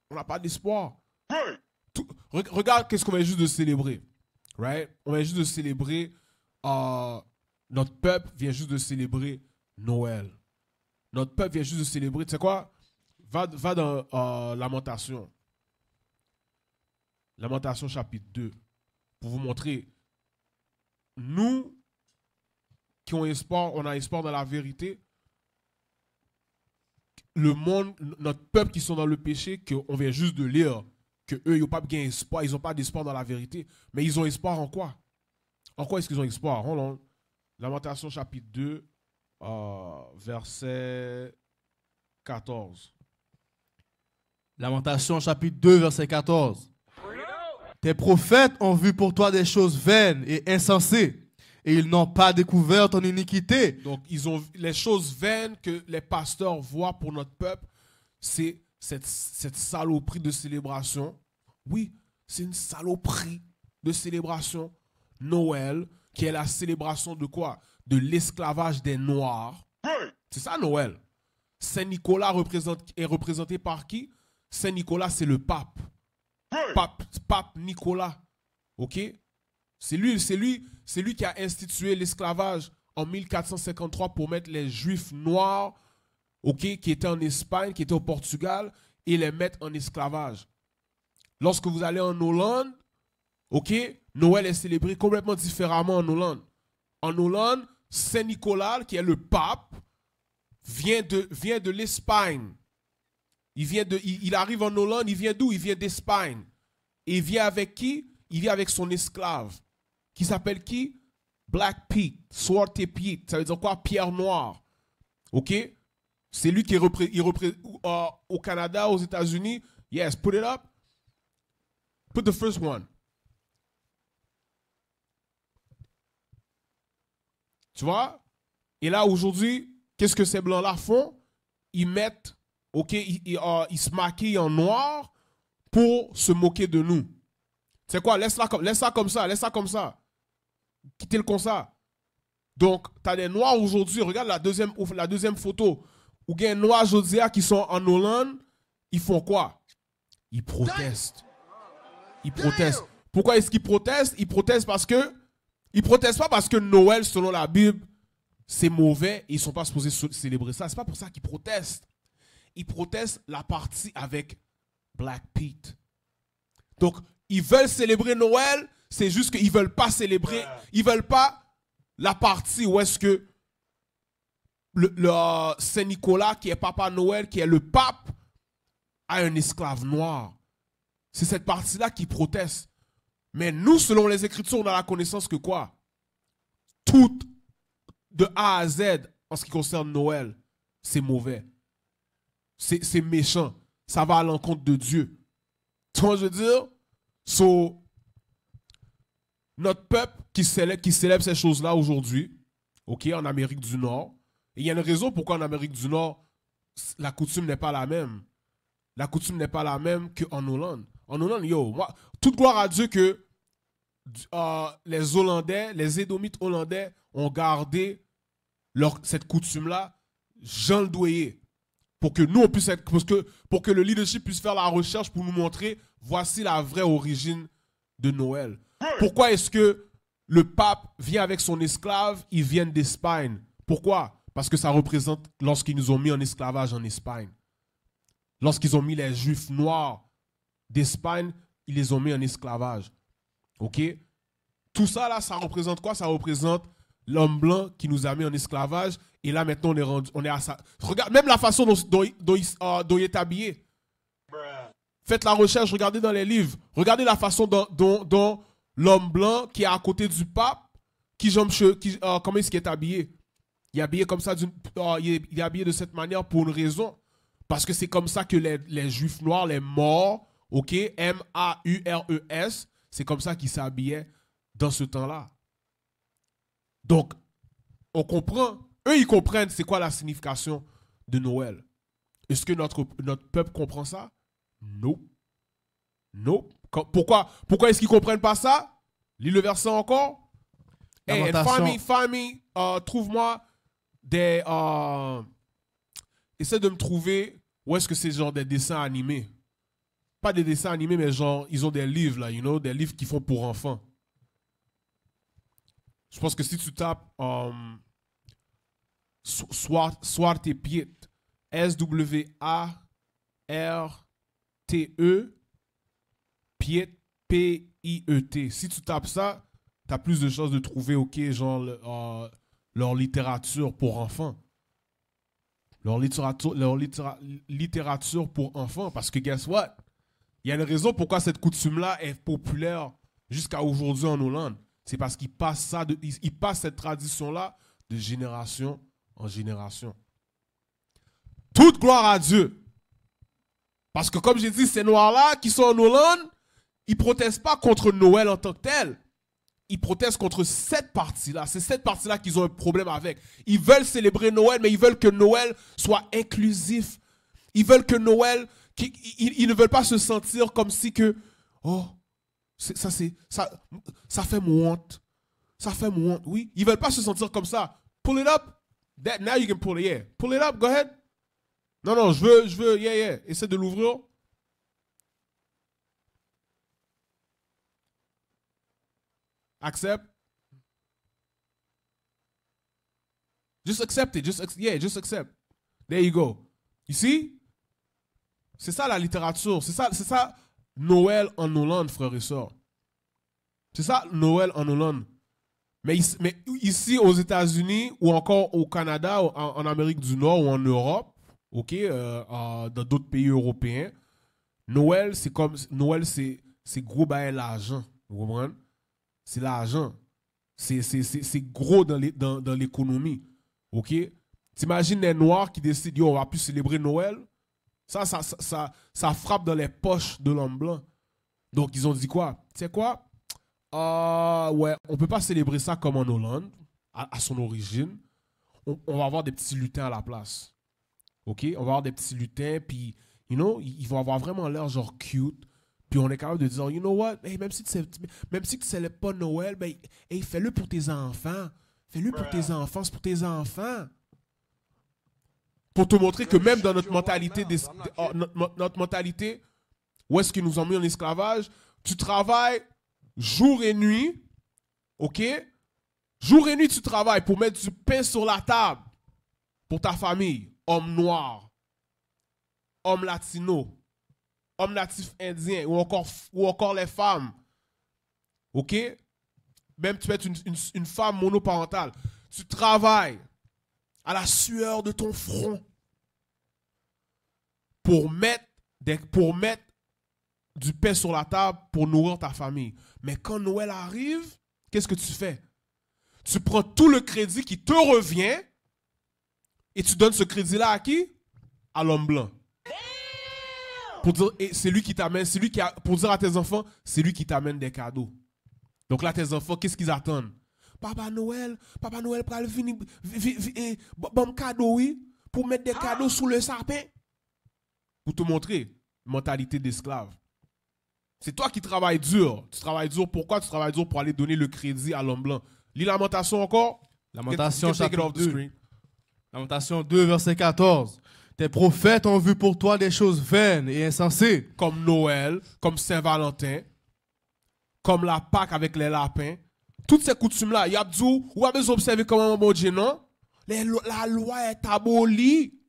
On n'a pas d'espoir. Regarde qu'est-ce qu'on vient juste de célébrer. Right? On vient juste de célébrer, notre peuple vient juste de célébrer Noël. Notre peuple vient juste de célébrer, tu sais quoi? Va dans Lamentation. Lamentation chapitre 2. Pour vous montrer, nous qui ont espoir, on a espoir dans la vérité. Le monde, notre peuple qui sont dans le péché, qu'on vient juste de lire, que eux, ils n'ont pas bien espoir, ils n'ont pas d'espoir dans la vérité. Mais ils ont espoir en quoi? En quoi est-ce qu'ils ont espoir? Hold on. Lamentation chapitre 2, verset 14. Lamentation chapitre 2, verset 14. Tes prophètes ont vu pour toi des choses vaines et insensées, et ils n'ont pas découvert ton iniquité. Donc, ils ont les choses vaines que les pasteurs voient pour notre peuple, c'est cette saloperie de célébration. Oui, c'est une saloperie de célébration. Noël, qui est la célébration de quoi? De l'esclavage des Noirs. C'est ça, Noël. Saint-Nicolas est représenté par qui? Saint-Nicolas, c'est le pape. Pape Nicolas. OK? C'est lui qui a institué l'esclavage en 1453 pour mettre les Juifs noirs, OK, qui étaient en Espagne, qui étaient au Portugal, et les mettre en esclavage. Lorsque vous allez en Hollande, OK, Noël est célébré complètement différemment en Hollande. En Hollande, Saint-Nicolas, qui est le pape, vient de l'Espagne. Il arrive en Hollande, il vient d'où? Il vient d'Espagne. Et il vient avec qui? Il vient avec son esclave. Qui s'appelle qui? Black Pete, Swarte Pete. Ça veut dire quoi? Pierre noire. OK? C'est lui qui est au Canada, aux États-Unis. Yes, put it up. Put the first one. Tu vois? Et là, aujourd'hui, qu'est-ce que ces blancs-là font? Ils mettent, OK, ils se maquillent en noir pour se moquer de nous. C'est quoi? Laisse ça comme ça. Quittez-le comme ça. Donc, tu as des noirs aujourd'hui. Regarde la deuxième photo. Où il y a des noirs aujourd'hui qui sont en Hollande. Ils font quoi? Ils protestent. Pourquoi est-ce qu'ils protestent? Ils protestent parce que... Ils protestent pas parce que Noël, selon la Bible, c'est mauvais et ils sont pas supposés célébrer ça. C'est pas pour ça qu'ils protestent. Ils protestent la partie avec Black Pete. Donc, ils veulent célébrer Noël, c'est juste qu'ils veulent pas célébrer, ils veulent pas la partie où est-ce que le Saint-Nicolas, qui est Papa Noël, qui est le pape, a un esclave noir. C'est cette partie-là qui proteste. Mais nous, selon les Écritures, on a la connaissance que quoi? Tout, de A à Z, en ce qui concerne Noël, c'est mauvais. C'est méchant. Ça va à l'encontre de Dieu. Tu vois ce que je veux dire? Notre peuple qui célèbre ces choses-là aujourd'hui, OK, en Amérique du Nord, et il y a une raison pourquoi en Amérique du Nord, la coutume n'est pas la même. La coutume n'est pas la même qu'en Hollande. En Hollande, moi, toute gloire à Dieu que les Hollandais, les Édomites hollandais ont gardé cette coutume-là, Jean le Doyer, pour que nous, on puisse être, pour que le leadership puisse faire la recherche pour nous montrer, voici la vraie origine de Noël. Pourquoi est-ce que le pape vient avec son esclave, ils viennent d'Espagne? Pourquoi? Parce que ça représente lorsqu'ils nous ont mis en esclavage en Espagne. Lorsqu'ils ont mis les Juifs noirs d'Espagne, ils les ont mis en esclavage. OK? Tout ça, là, ça représente quoi? Ça représente l'homme blanc qui nous a mis en esclavage. Et là, maintenant, on est à ça. Regarde, même la façon dont il est habillé. Faites la recherche, regardez dans les livres. Regardez la façon dont l'homme blanc qui est à côté du pape, comment est-ce qu'il est habillé? Il est habillé comme ça, il est habillé de cette manière pour une raison. Parce que c'est comme ça que les Juifs noirs, les morts, OK, M-A-U-R-E-S, c'est comme ça qu'ils s'habillaient dans ce temps-là. Donc, on comprend. Eux, ils comprennent c'est quoi la signification de Noël. Est-ce que notre peuple comprend ça? Non. Non. Pourquoi est-ce qu'ils ne comprennent pas ça? Lis le verset encore. Hey, find me, trouve-moi des... essaie de me trouver où est-ce que c'est genre des dessins animés. Pas des dessins animés, mais genre, ils ont des livres, là, des livres qu'ils font pour enfants. Je pense que si tu tapes Swarte Piet, S-W-A-R-T-E, Piet, P-I-E-T. Si tu tapes ça, tu as plus de chances de trouver, ok, genre, leur littérature pour enfants. Leur littérature pour enfants. Parce que, guess what? Il y a une raison pourquoi cette coutume-là est populaire jusqu'à aujourd'hui en Hollande. C'est parce qu'ils passent cette tradition-là de génération en génération. Toute gloire à Dieu. Parce que comme j'ai dit, ces Noirs-là qui sont en Hollande, ils ne protestent pas contre Noël en tant que tel. Ils protestent contre cette partie-là. C'est cette partie-là qu'ils ont un problème avec. Ils veulent célébrer Noël, mais ils veulent que Noël soit inclusif. Ils veulent que Noël... Ils ne veulent pas se sentir comme si que... Oh, ça fait honte. Ça fait honte, oui. Ils ne veulent pas se sentir comme ça. Pull it up. Now you can pull it, yeah. Pull it up, go ahead. Non, je veux, yeah. Essaie de l'ouvrir. Accept. Just accept it. Just accept. There you go. You see? C'est ça la littérature. C'est ça Noël en Hollande, frères et sœurs. C'est ça Noël en Hollande. Mais ici, aux États-Unis, ou encore au Canada, en Amérique du Nord ou en Europe, ok, dans d'autres pays européens, Noël, c'est gros bail l'argent. Vous comprenez? C'est l'argent. C'est gros dans l'économie. Ok? T'imagines les Noirs qui décident, yo, on va plus célébrer Noël. Ça frappe dans les poches de l'homme blanc. Donc, ils ont dit quoi? Tu sais quoi? Ouais, on ne peut pas célébrer ça comme en Hollande, à son origine. On va avoir des petits lutins à la place. OK? On va avoir des petits lutins, puis, ils vont avoir vraiment l'air genre cute. Puis on est capable de dire, you know what? Hey, même si tu ne célèbres pas Noël, ben, hey, fais-le pour tes enfants. Fais-le pour tes enfants, c'est pour tes enfants. Pour te montrer que même dans notre mentalité, notre mentalité, où est-ce qu'ils nous ont mis en esclavage, tu travailles jour et nuit, ok? Jour et nuit, tu travailles pour mettre du pain sur la table pour ta famille. Homme noir, homme latino, homme natif indien ou encore les femmes, ok? Même tu peux être une femme monoparentale. Tu travailles à la sueur de ton front pour mettre du pain sur la table pour nourrir ta famille. Mais quand Noël arrive, qu'est-ce que tu fais? Tu prends tout le crédit qui te revient et tu donnes ce crédit-là à qui? À l'homme blanc. Pour dire, et c'est lui qui t'amène, pour dire à tes enfants, c'est lui qui t'amène des cadeaux. Donc là, tes enfants, qu'est-ce qu'ils attendent? Papa Noël, pour venir bon cadeau, oui, pour mettre des cadeaux sous le sapin. Pour te montrer, mentalité d'esclave. C'est toi qui travailles dur. Tu travailles dur, pourquoi? Tu travailles dur pour aller donner le crédit à l'homme blanc. Lis Lamentation encore. Lamentation chapitre 2. Lamentation 2, verset 14. Tes prophètes ont vu pour toi des choses vaines et insensées. Comme Noël, comme Saint-Valentin, comme la Pâque avec les lapins. Toutes ces coutumes-là, il y a dit, ou avez observé comment mon Dieu, non? La loi est abolie.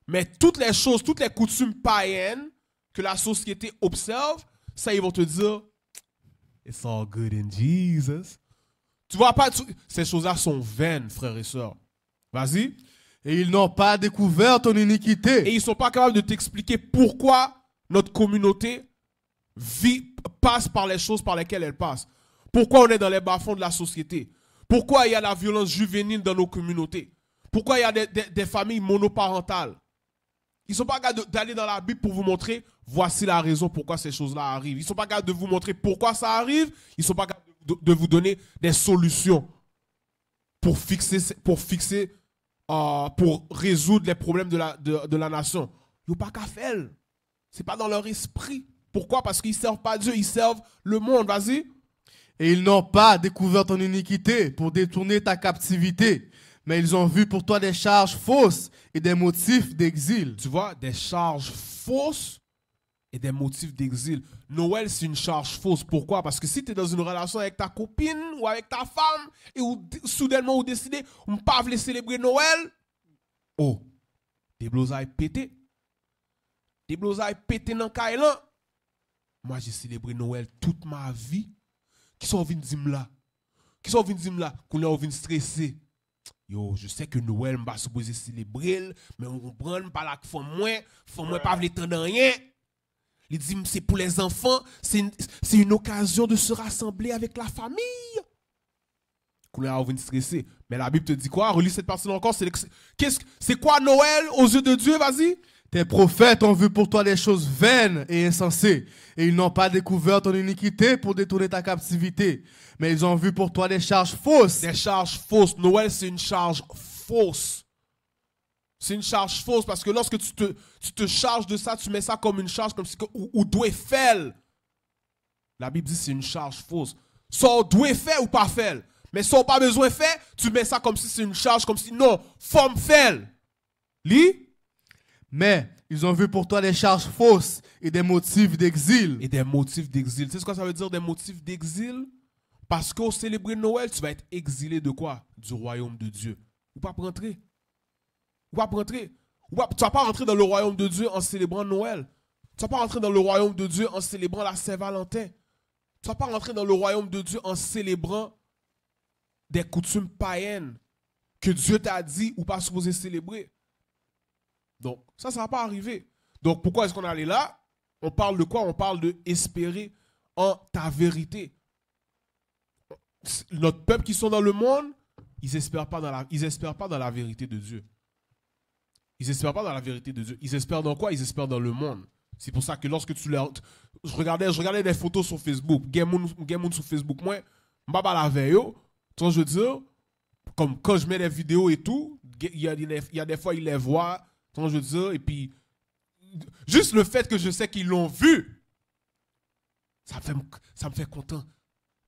Mais toutes les choses, toutes les coutumes païennes que la société observe, ça, ils vont te dire, it's all good in Jesus. Tu vois pas, ces choses-là sont vaines, frères et sœurs. Vas-y. Et ils n'ont pas découvert ton iniquité. Et ils ne sont pas capables de t'expliquer pourquoi notre communauté passe par les choses par lesquelles elle passe. Pourquoi on est dans les bas-fonds de la société? Pourquoi il y a la violence juvénile dans nos communautés? Pourquoi il y a des familles monoparentales? Ils ne sont pas capables d'aller dans la Bible pour vous montrer, voici la raison pourquoi ces choses-là arrivent. Ils ne sont pas capables de vous montrer pourquoi ça arrive. Ils ne sont pas capables de vous donner des solutions pour fixer pour résoudre les problèmes de la nation. Ils n'ont pas qu'à faire. Ce n'est pas dans leur esprit. Pourquoi? Parce qu'ils ne servent pas Dieu, ils servent le monde. Vas-y. Et ils n'ont pas découvert ton iniquité pour détourner ta captivité, mais ils ont vu pour toi des charges fausses et des motifs d'exil. Tu vois, des charges fausses et des motifs d'exil. Noël, c'est une charge fausse. Pourquoi? Parce que si tu es dans une relation avec ta copine ou avec ta femme et soudainement vous décidez de ne pas célébrer Noël, oh, tes blosailles pété. Tes blosailles pété dans le caïlan. Moi, j'ai célébré Noël toute ma vie. Qui sont venus dire là? Qui sont venus dire là? Qu'on est venus stresser. Yo, je sais que Noël, je ne suis pas supposé célébrer, mais on comprend, je ne pas là que faut moins pas le temps de rien. Il dit, c'est pour les enfants, c'est une occasion de se rassembler avec la famille. Qu'on est venus stresser. Mais la Bible te dit quoi? Relis cette partie encore. C'est quoi Noël aux yeux de Dieu? Vas-y. Tes prophètes ont vu pour toi des choses vaines et insensées, et ils n'ont pas découvert ton iniquité pour détourner ta captivité, mais ils ont vu pour toi des charges fausses. Des charges fausses. Noël, c'est une charge fausse. C'est une charge fausse parce que lorsque tu te charges de ça, tu mets ça comme une charge, comme si ou doit faire. La Bible dit que c'est une charge fausse. Soit doit faire ou pas faire. Mais si on n'a pas besoin de faire, tu mets ça comme si c'est une charge, comme si non, forme faire. Lis. Mais ils ont vu pour toi des charges fausses et des motifs d'exil. Et des motifs d'exil. Tu sais ce que ça veut dire des motifs d'exil? Parce qu'au célébrer Noël, tu vas être exilé de quoi? Du royaume de Dieu. Ou pas rentrer. Ou pas rentrer. Tu ne vas pas rentrer dans le royaume de Dieu en célébrant Noël. Tu ne vas pas rentrer dans le royaume de Dieu en célébrant la Saint-Valentin. Tu ne vas pas rentrer dans le royaume de Dieu en célébrant des coutumes païennes que Dieu t'a dit ou pas supposé célébrer. Donc, ça ne va pas arriver. Donc, pourquoi est-ce qu'on est allé là? On parle de quoi? On parle de espérer en ta vérité. Notre peuple qui sont dans le monde, ils n'espèrent pas dans la vérité de Dieu. Ils n'espèrent pas dans la vérité de Dieu. Ils espèrent dans quoi? Ils espèrent dans le monde. C'est pour ça que lorsque tu leur... Je regardais des photos sur Facebook. Game sur Facebook, moi, je ne la veille. Tu vois, je veux dire, comme quand je mets des vidéos et tout, il y a des fois, ils les voient. Tu vois, je veux dire, et puis, juste le fait que je sais qu'ils l'ont vu, ça me fait content.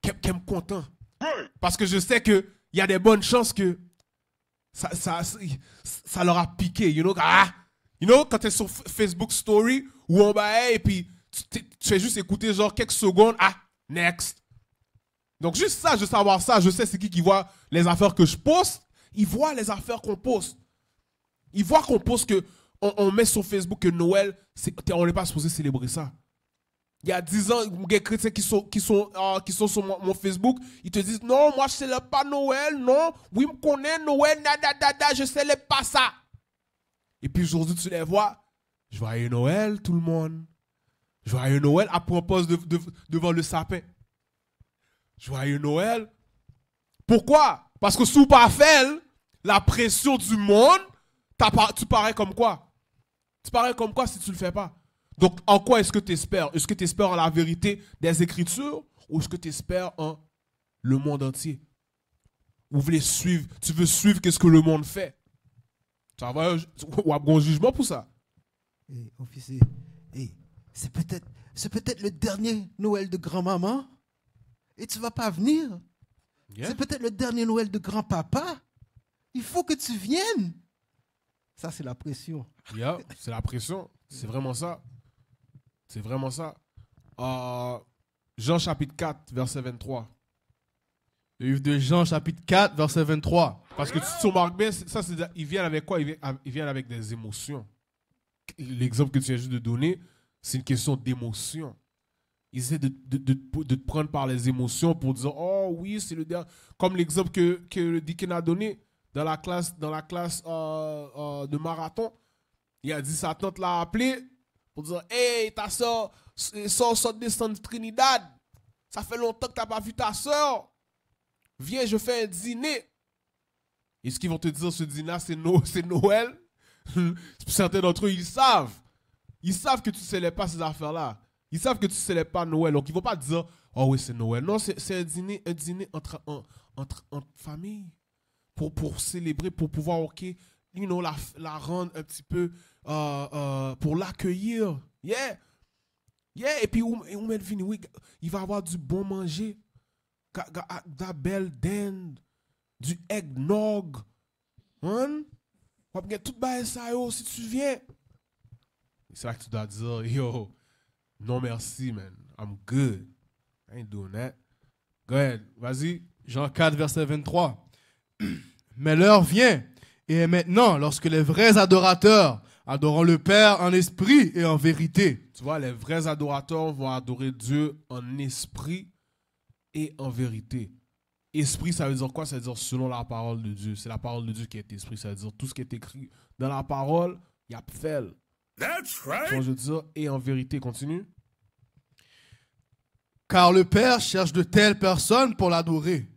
Qu'elle me content. Parce que je sais qu'il y a des bonnes chances que ça leur a piqué. You know, quand tu es sur Facebook Story ou en bas, et puis tu fais juste écouter genre quelques secondes, next. Donc juste ça, je sais savoir ça, je sais c'est qui voit les affaires que je poste, ils voient les affaires qu'on poste. Ils voient qu'on poste que on met sur Facebook que Noël, on n'est pas supposé célébrer ça. Il y a 10 ans, des chrétiens qui sont sur mon Facebook, ils te disent non, moi je ne célèbre pas Noël, non, oui, je connais Noël, je ne célèbre pas ça. Et puis aujourd'hui, tu les vois, joyeux Noël, tout le monde. Joyeux Noël, à propos devant le sapin. Joyeux Noël. Pourquoi? Parce que sous pas fait, la pression du monde, tu parais comme quoi? Tu parais comme quoi si tu ne le fais pas? Donc, en quoi est-ce que tu espères? Est-ce que tu espères en la vérité des Écritures ou est-ce que tu espères en le monde entier? Ou tu veux suivre qu'est-ce que le monde fait? Ça va, ou un bon jugement pour ça? Officier, c'est peut-être le dernier Noël de grand-maman et tu vas pas venir. Yeah. C'est peut-être le dernier Noël de grand-papa. Il faut que tu viennes. Ça, c'est la pression. Yeah, c'est la pression. C'est vraiment ça. C'est vraiment ça. Jean chapitre 4, verset 23. Le livre de Jean chapitre 4, verset 23. Parce que tu remarques bien, ça, ils viennent avec quoi? Ils viennent avec des émotions. L'exemple que tu viens juste de donner, c'est une question d'émotion. Ils essaient de te prendre par les émotions pour dire, oh oui, c'est le dernier. Comme l'exemple que le Deacon a donné dans la classe de marathon. Il a dit, sa tante l'a appelé pour dire, hey, ta soeur sort de Trinidad. Ça fait longtemps que tu n'as pas vu ta soeur. Viens, je fais un dîner. Et ce qu'ils vont te dire, ce dîner, c'est Noël. Certains d'entre eux, ils savent. Ils savent que tu ne célèbres pas ces affaires-là. Ils savent que tu ne célèbres pas Noël. Donc, ils ne vont pas te dire, oh oui, c'est Noël. Non, c'est un dîner entre famille. pour célébrer, pour pouvoir, la rendre un petit peu, pour l'accueillir. Yeah. Yeah, et puis, on met fini, oui, il va avoir du bon manger, de la belle dinde, du eggnog. Hein? On va tout bailler ça, yo, si tu viens. C'est là que tu dois dire, yo, non merci, man. I'm good. I ain't doing that. Go ahead, vas-y. Jean 4, verset 23. Mais l'heure vient, et est maintenant, lorsque les vrais adorateurs adorant le Père en esprit et en vérité. Tu vois, les vrais adorateurs vont adorer Dieu en esprit et en vérité. Esprit, ça veut dire quoi? Ça veut dire selon la parole de Dieu. C'est la parole de Dieu qui est esprit. Ça veut dire tout ce qui est écrit dans la parole, il y a fait. That's right. Je veux dire, et en vérité, continue. Car le Père cherche de telles personnes pour l'adorer.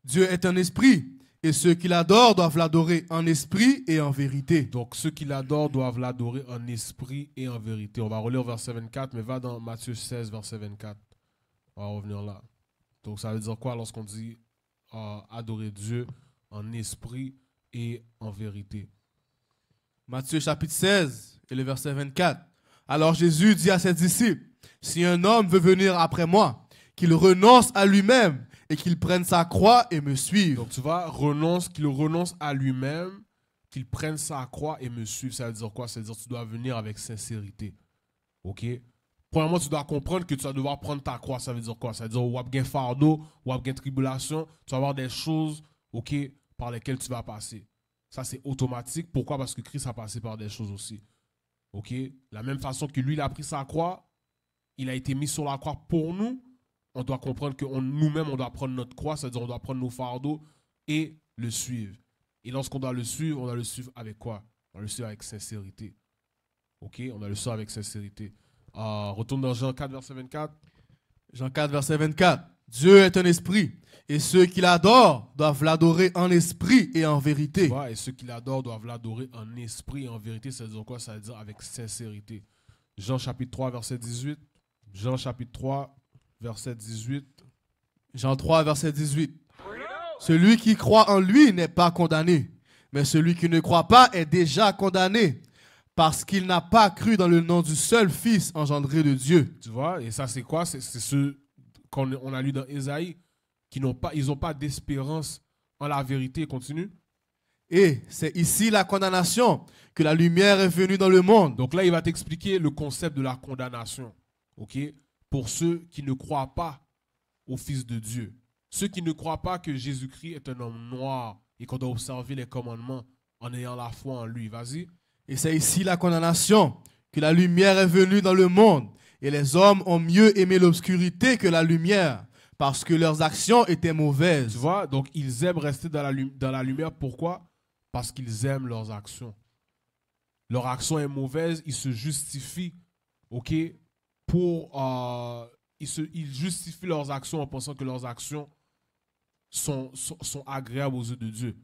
Dieu est un esprit, et ceux qui l'adorent doivent l'adorer en esprit et en vérité. Donc, ceux qui l'adorent doivent l'adorer en esprit et en vérité. On va relire verset 24, mais va dans Matthieu 16, verset 24. On va revenir là. Donc, ça veut dire quoi lorsqu'on dit adorer Dieu en esprit et en vérité? Matthieu chapitre 16 et le verset 24. Alors Jésus dit à ses disciples, si un homme veut venir après moi, qu'il renonce à lui-même et qu'il prenne sa croix et me suive. Donc, tu vois, qu'il renonce à lui-même, qu'il prenne sa croix et me suive. Ça veut dire quoi? Ça veut dire que tu dois venir avec sincérité. OK? Premièrement, tu dois comprendre que tu vas devoir prendre ta croix. Ça veut dire quoi? Ça veut dire ou un fardeau, ou un tribulation. Tu vas avoir des choses, OK, par lesquelles tu vas passer. Ça, c'est automatique. Pourquoi? Parce que Christ a passé par des choses aussi. OK? La même façon que lui, il a pris sa croix, il a été mis sur la croix pour nous. On doit comprendre que nous-mêmes, on doit prendre notre croix, c'est-à-dire on doit prendre nos fardeaux et le suivre. Et lorsqu'on doit le suivre, on doit le suivre avec quoi? On doit le suivre avec sincérité. OK? On doit le suivre avec sincérité. Retourne dans Jean 4, verset 24. Jean 4, verset 24. Dieu est un esprit, et ceux qui l'adorent doivent l'adorer en esprit et en vérité. Tu vois, et ceux qui l'adorent doivent l'adorer en esprit et en vérité. Ça veut dire quoi? Ça veut dire avec sincérité. Jean chapitre 3, verset 18. Jean chapitre 3, verset 18. Jean 3, verset 18. Celui qui croit en lui n'est pas condamné, mais celui qui ne croit pas est déjà condamné, parce qu'il n'a pas cru dans le nom du seul Fils engendré de Dieu. Tu vois, et ça c'est quoi? C'est ceux qu'on a lu dans Ésaïe, qui n'ont pas d'espérance en la vérité. Continue. Et c'est ici la condamnation, que la lumière est venue dans le monde. Donc là, il va t'expliquer le concept de la condamnation. OK? Pour ceux qui ne croient pas au Fils de Dieu. Ceux qui ne croient pas que Jésus-Christ est un homme noir et qu'on doit observer les commandements en ayant la foi en lui. Vas-y. Et c'est ici la condamnation, que la lumière est venue dans le monde, et les hommes ont mieux aimé l'obscurité que la lumière, parce que leurs actions étaient mauvaises. Tu vois, donc ils aiment rester dans la lumière. Pourquoi? Parce qu'ils aiment leurs actions. Leur action est mauvaise, ils se justifient, OK, ils justifient leurs actions en pensant que leurs actions sont agréables aux yeux de Dieu.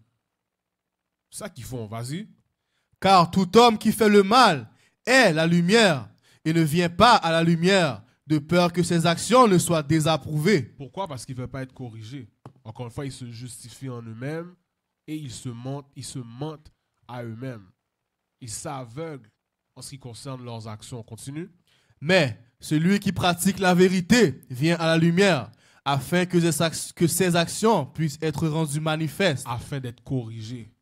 C'est ça qu'ils font, vas-y. Car tout homme qui fait le mal est la lumière et ne vient pas à la lumière de peur que ses actions ne soient désapprouvées. Pourquoi? Parce qu'ils ne veulent pas être corrigés. Encore une fois, ils se justifient en eux-mêmes et ils se mentent à eux-mêmes. Ils s'aveuglent en ce qui concerne leurs actions. On continue. Mais celui qui pratique la vérité vient à la lumière afin que ses actions puissent être rendues manifestes. Afin d'être corrigées.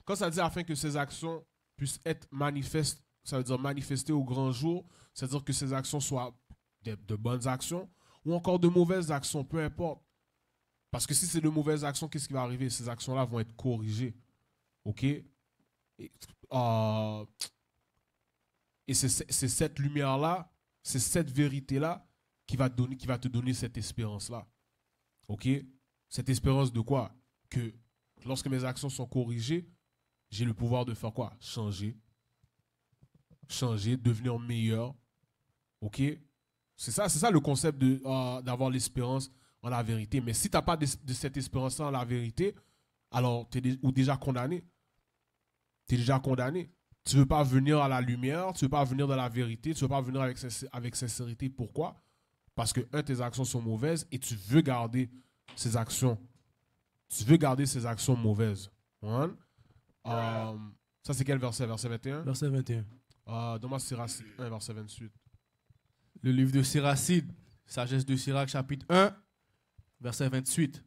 Quand ça dit afin que ces actions puissent être manifestes, ça veut dire manifester au grand jour, c'est-à-dire que ces actions soient de bonnes actions ou encore de mauvaises actions, peu importe. Parce que si c'est de mauvaises actions, qu'est-ce qui va arriver? Ces actions-là vont être corrigées. OK? Et c'est cette lumière-là, c'est cette vérité-là qui va te donner cette espérance-là. OK? Cette espérance de quoi? Que lorsque mes actions sont corrigées, j'ai le pouvoir de faire quoi? Changer, devenir meilleur. OK? C'est ça le concept d'avoir l'espérance en la vérité. Mais si tu n'as pas de cette espérance-là en la vérité, alors tu es déjà condamné. Tu es déjà condamné. Tu ne veux pas venir à la lumière, tu ne veux pas venir dans la vérité, tu ne veux pas venir avec sincérité. Pourquoi? Parce que, tes actions sont mauvaises et tu veux garder ces actions tu veux garder ses actions mauvaises. Right? Ça, c'est quel verset? Verset 21? Verset 21. Donne-moi Siracide 1, verset 28. Le livre de Siracide, Sagesse de Sirach, chapitre 1, verset 28.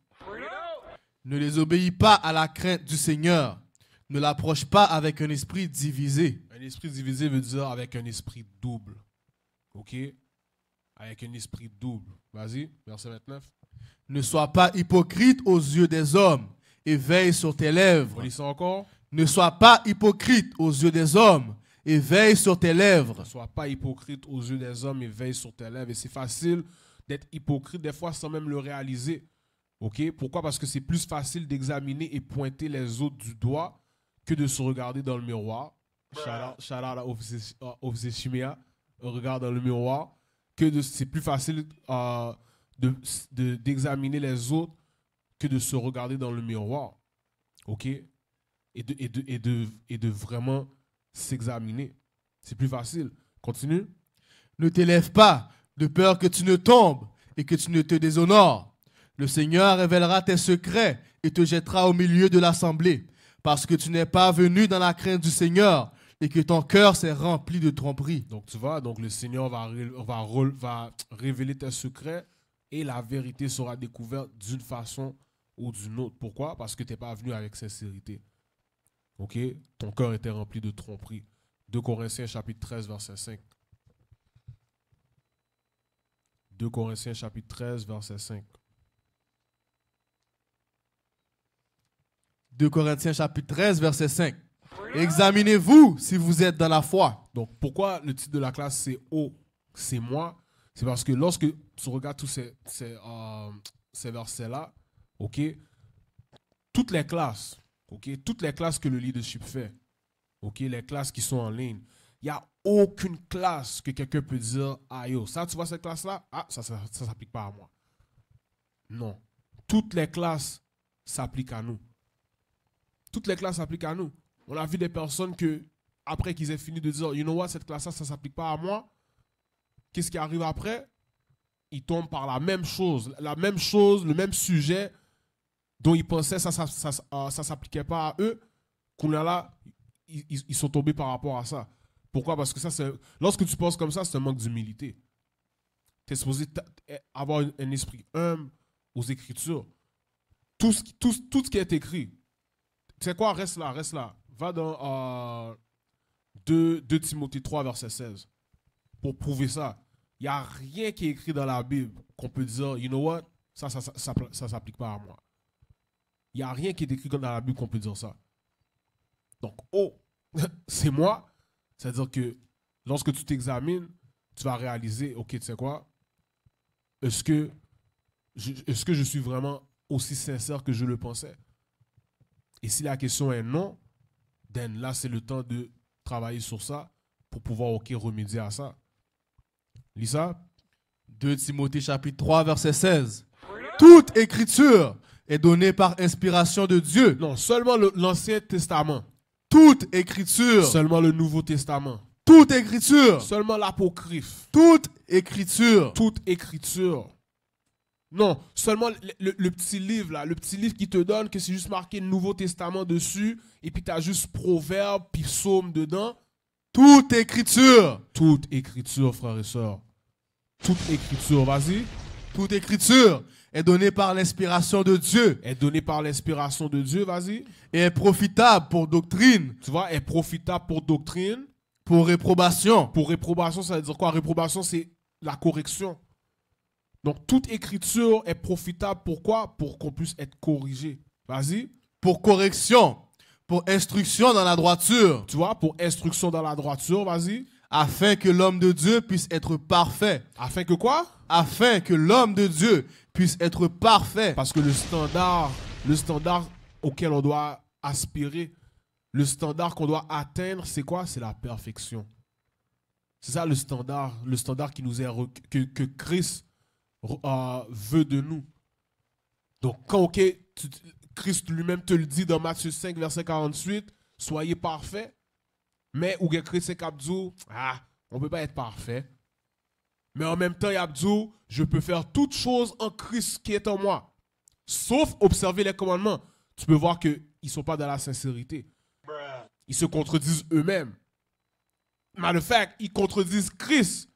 Ne les obéis pas à la crainte du Seigneur. Ne l'approche pas avec un esprit divisé. Un esprit divisé veut dire avec un esprit double. OK? Avec un esprit double. Vas-y, verset 29. Ne sois pas hypocrite aux yeux des hommes et veille sur tes lèvres. On lit ça encore? Ne sois pas hypocrite aux yeux des hommes et veille sur tes lèvres. Ne sois pas hypocrite aux yeux des hommes et veille sur tes lèvres. Et c'est facile d'être hypocrite des fois sans même le réaliser. OK? Pourquoi? Parce que c'est plus facile d'examiner et pointer les autres du doigt que de se regarder dans le miroir. Shout out à Officier Chimia. Regarde dans le miroir. C'est plus facile d'examiner les autres que de se regarder dans le miroir. OK? Et de vraiment s'examiner. C'est plus facile. Continue. Ne t'élève pas de peur que tu ne tombes et que tu ne te déshonores. Le Seigneur révélera tes secrets et te jettera au milieu de l'assemblée, parce que tu n'es pas venu dans la crainte du Seigneur et que ton cœur s'est rempli de tromperie. Donc tu vois, donc le Seigneur va révéler tes secrets et la vérité sera découverte d'une façon ou d'une autre. Pourquoi? Parce que tu n'es pas venu avec sincérité. OK? Ton cœur était rempli de tromperie. 2 Corinthiens chapitre 13, verset 5. 2 Corinthiens chapitre 13, verset 5. 2 Corinthiens chapitre 13, verset 5. Examinez-vous si vous êtes dans la foi. Donc, pourquoi le titre de la classe, c'est « Oh, c'est moi », c'est parce que lorsque tu regardes tous ces versets-là, OK, toutes les classes que le leadership fait, OK, les classes qui sont en ligne, il n'y a aucune classe que quelqu'un peut dire « Ah yo, ça, tu vois cette classe-là? Ah, ça s'applique pas à moi. » Non. Toutes les classes s'appliquent à nous. Toutes les classes s'appliquent à nous. On a vu des personnes que, après qu'ils aient fini de dire, you know what, cette classe-là, ça ne s'applique pas à moi. Qu'est-ce qui arrive après? Ils tombent par la même chose, le même sujet dont ils pensaient ça s'appliquait pas à eux. Qu'on a là, ils sont tombés par rapport à ça. Pourquoi? Parce que lorsque tu penses comme ça, c'est un manque d'humilité. Tu es supposé avoir un esprit humble aux Écritures. Tout ce qui est écrit. Tu sais quoi? Reste là. Va dans 2 Timothée 3, verset 16. Pour prouver ça. Il n'y a rien qui est écrit dans la Bible qu'on peut dire, you know what? Ça s'applique pas à moi. Il n'y a rien qui est écrit dans la Bible qu'on peut dire ça. Donc, oh, c'est moi. C'est-à-dire que lorsque tu t'examines, tu vas réaliser, ok, tu sais quoi? Est-ce que je suis vraiment aussi sincère que je le pensais? Et si la question est non, then là, c'est le temps de travailler sur ça pour pouvoir remédier à ça. Lis ça. 2 Timothée chapitre 3, verset 16. Toute écriture est donnée par inspiration de Dieu. Non, seulement l'Ancien Testament. Toute écriture. Seulement le Nouveau Testament. Toute écriture. Seulement l'Apocryphe. Toute écriture. Toute écriture. Non, seulement le petit livre là, le petit livre qui te donne que c'est juste marqué Nouveau Testament dessus et puis tu as juste Proverbes puis Psaume dedans. Toute écriture. Toute écriture, frères et sœurs. Toute écriture, vas-y. Toute écriture est donnée par l'inspiration de Dieu. Est donnée par l'inspiration de Dieu, vas-y. Et est profitable pour doctrine. Tu vois, est profitable pour doctrine. Pour réprobation. Pour réprobation, ça veut dire quoi? Réprobation, c'est la correction. Donc, toute écriture est profitable. Pourquoi? Pour qu'on puisse être corrigé. Vas-y. Pour correction. Pour instruction dans la droiture. Tu vois, pour instruction dans la droiture, vas-y. Afin que l'homme de Dieu puisse être parfait. Afin que quoi? Afin que l'homme de Dieu puisse être parfait. Parce que le standard auquel on doit aspirer, le standard qu'on doit atteindre, c'est quoi? C'est la perfection. C'est ça le standard qui nous est que Christ veut de nous. Donc, quand Christ lui-même te le dit dans Matthieu 5, verset 48, soyez parfaits, mais ou Christ c'est Kabdou, on ne peut pas être parfait. Mais en même temps, Yabdou, je peux faire toutes choses en Christ qui est en moi. sauf observer les commandements, tu peux voir qu'ils ne sont pas dans la sincérité. Ils se contredisent eux-mêmes. Matter of fact, ils contredisent Christ.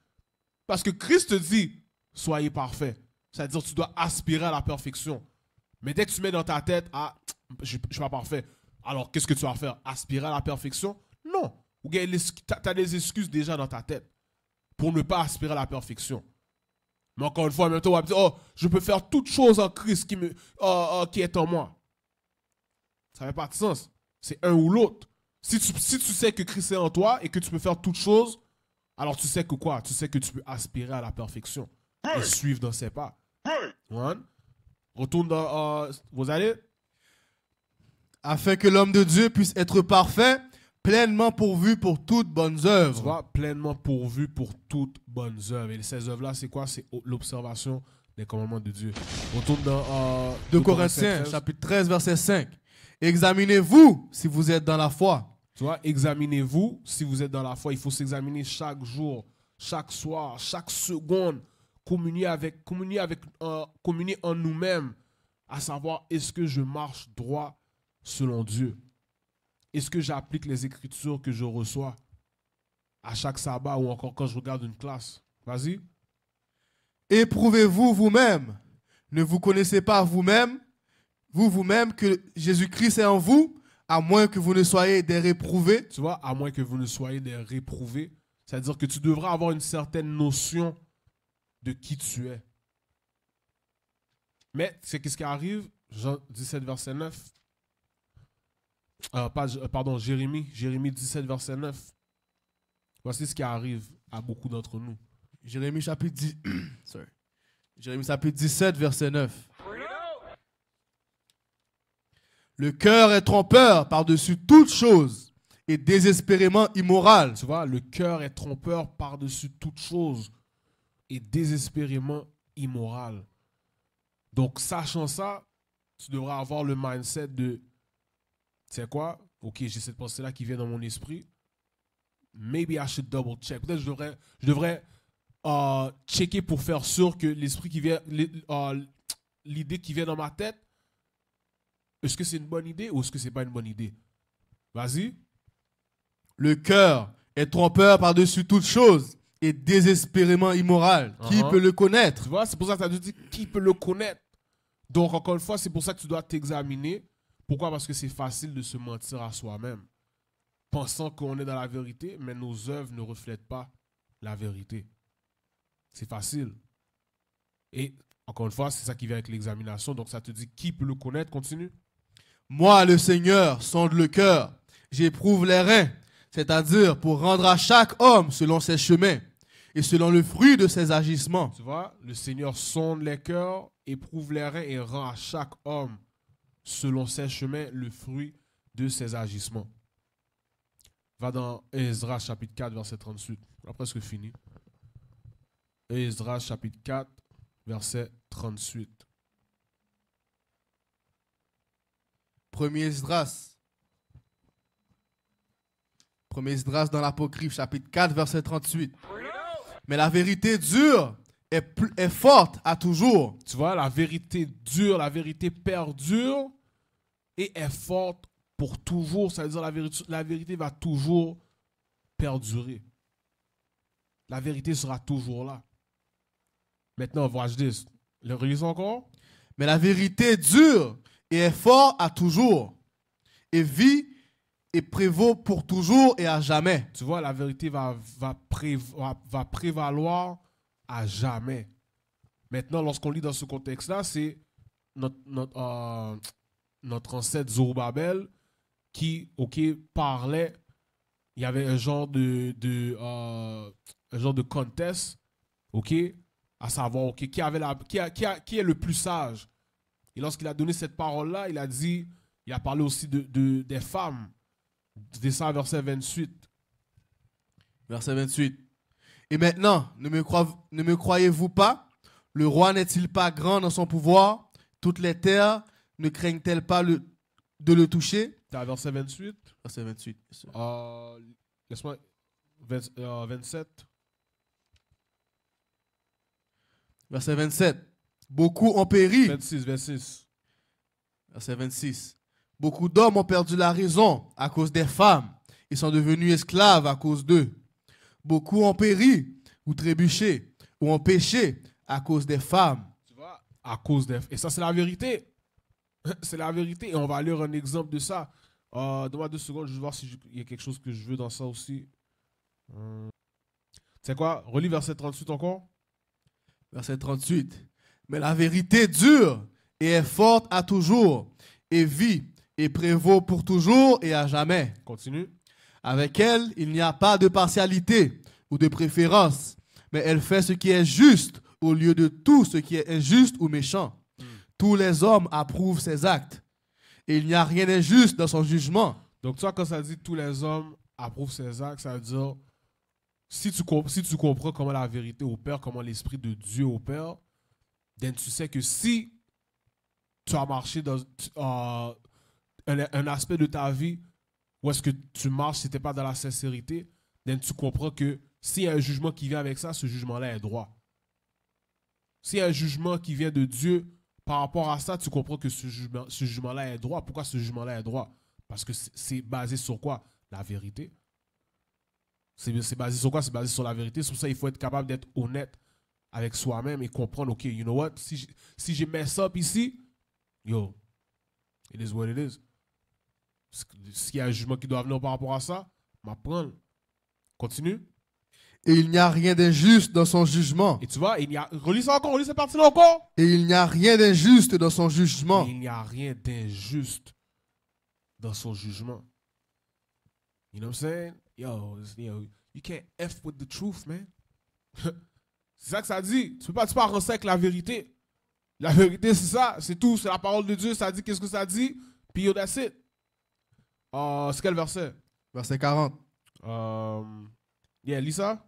Parce que Christ te dit, soyez parfaits. C'est-à-dire que tu dois aspirer à la perfection. Mais dès que tu mets dans ta tête, ah, je ne suis pas parfait. Alors, qu'est-ce que tu vas faire? Aspirer à la perfection? Non. Tu as des excuses déjà dans ta tête pour ne pas aspirer à la perfection. Mais encore une fois, en même temps, on va me dire, oh, je peux faire toute chose en Christ qui est en moi. Ça n'a pas de sens. C'est un ou l'autre. Si tu sais que Christ est en toi et que tu peux faire toute chose, alors tu sais que quoi? Tu sais que tu peux aspirer à la perfection et suivre dans ses pas. One. Retourne dans... vous allez? Afin que l'homme de Dieu puisse être parfait, pleinement pourvu pour toutes bonnes Tu œuvres. vois, pleinement pourvu pour toutes bonnes œuvres. Et ces œuvres-là, c'est quoi? C'est l'observation des commandements de Dieu. Retourne dans... 2 Corinthiens, chapitre 13, verset 5. Examinez-vous si vous êtes dans la foi. Tu vois, examinez-vous si vous êtes dans la foi. Il faut s'examiner chaque jour, chaque soir, chaque seconde. Communier en nous-mêmes, à savoir, est-ce que je marche droit selon Dieu? Est-ce que j'applique les écritures que je reçois à chaque sabbat ou encore quand je regarde une classe? Vas-y. Éprouvez-vous vous-même. Ne vous connaissez pas vous-même, vous-même, que Jésus-Christ est en vous, à moins que vous ne soyez des réprouvés. Tu vois, à moins que vous ne soyez des réprouvés. C'est-à-dire que tu devras avoir une certaine notion de qui tu es. Mais c'est qu'est-ce qui arrive? Jean 17, verset 9. Jérémie 17, verset 9. Voici ce qui arrive à beaucoup d'entre nous. Jérémie chapitre 10. Jérémie chapitre 17, verset 9. Le cœur est trompeur par-dessus toute chose et désespérément immoral. Tu vois, le cœur est trompeur par-dessus toute chose et désespérément immoral. Donc, sachant ça, tu devras avoir le mindset de, tu sais quoi, ok, j'ai cette pensée-là qui vient dans mon esprit. Maybe I should double check. Peut-être que je devrais checker pour faire sûr que l'esprit qui vient, l'idée qui vient dans ma tête, est-ce que c'est une bonne idée ou est-ce que c'est pas une bonne idée? Vas-y. Le cœur est trompeur par-dessus toute chose et désespérément immoral. Qui peut le connaître? Tu vois, c'est pour ça que tu as dit qui peut le connaître. Donc, encore une fois, c'est pour ça que tu dois t'examiner. Pourquoi? Parce que c'est facile de se mentir à soi-même, pensant qu'on est dans la vérité, mais nos œuvres ne reflètent pas la vérité. C'est facile. Et, encore une fois, c'est ça qui vient avec l'examination. Donc, ça te dit qui peut le connaître. Continue. Moi, le Seigneur, sonde le cœur. J'éprouve les reins. C'est-à-dire pour rendre à chaque homme selon ses chemins et selon le fruit de ses agissements. Tu vois, le Seigneur sonde les cœurs, éprouve les reins et rend à chaque homme selon ses chemins le fruit de ses agissements. Va dans Esdras chapitre 4, verset 38. On a presque fini. Esdras chapitre 4, verset 38. Premier Esdras. Premier Esdras dans l'Apocryphe, chapitre 4, verset 38. Mais la vérité dure est forte à toujours. Tu vois, la vérité dure, la vérité perdure et est forte pour toujours. Ça veut dire la vérité va toujours perdurer. La vérité sera toujours là. Maintenant, watch this. Le relis encore. Mais la vérité dure et est forte à toujours. Et vit et prévaut pour toujours et à jamais. Tu vois, la vérité va prévaloir à jamais. Maintenant, lorsqu'on lit dans ce contexte-là, c'est notre ancêtre Zorobabel qui, parlait. Il y avait un genre de contest, à savoir, qui est le plus sage. Et lorsqu'il a donné cette parole-là, il a parlé aussi des femmes. Descends à verset 28. Verset 28. Et maintenant, ne me croyez-vous pas? Le roi n'est-il pas grand dans son pouvoir? Toutes les terres ne craignent-elles pas de le toucher? T'as verset 28. Verset 28. Laisse-moi 27. Verset 27. Beaucoup ont péri. 26. Verset 26. Beaucoup d'hommes ont perdu la raison à cause des femmes. Ils sont devenus esclaves à cause d'eux. Beaucoup ont péri ou trébuché ou ont péché à cause des femmes. Tu vois, à cause des... Et ça, c'est la vérité. C'est la vérité. Et on va lire un exemple de ça. Donne-moi 2 secondes, je vais voir s'il y a quelque chose que je veux dans ça aussi. Tu sais quoi? Relis verset 38 encore. Verset 38. Mais la vérité dure et est forte à toujours, et vit et prévaut pour toujours et à jamais. Continue. Avec elle, il n'y a pas de partialité ou de préférence, mais elle fait ce qui est juste au lieu de tout ce qui est injuste ou méchant. Tous les hommes approuvent ses actes, et il n'y a rien d'injuste dans son jugement. Donc, tu vois, quand ça dit tous les hommes approuvent ses actes, ça veut dire, si tu comprends comment la vérité opère, comment l'Esprit de Dieu opère, then tu sais que si tu as marché dans un aspect de ta vie où est-ce que tu marches, si tu n'es pas dans la sincérité, then tu comprends que s'il y a un jugement qui vient avec ça, ce jugement-là est droit. S'il y a un jugement qui vient de Dieu par rapport à ça, tu comprends que ce jugement-là est droit. Pourquoi ce jugement-là est droit? Parce que c'est basé sur quoi? La vérité. C'est basé sur quoi? C'est basé sur la vérité. C'est pour ça qu'il faut être capable d'être honnête avec soi-même et comprendre, OK, you know what? Si je mess up ici, yo, it is what it is. S'il y a un jugement qui doit venir par rapport à ça, m'apprendre. Continue. Et il n'y a rien d'injuste dans son jugement. Et tu vois, relis ça encore, relis cette partie-là encore. Et il n'y a rien d'injuste dans son jugement. Et il n'y a rien d'injuste dans son jugement. You know what I'm saying? Yo, you can't F with the truth, man. C'est ça que ça dit. Tu peux pas avancer avec la vérité. La vérité, c'est ça. C'est tout. C'est la parole de Dieu. Ça dit qu'est-ce que ça dit. Puis yo, that's it. C'est quel verset? Verset 40. Lis ça.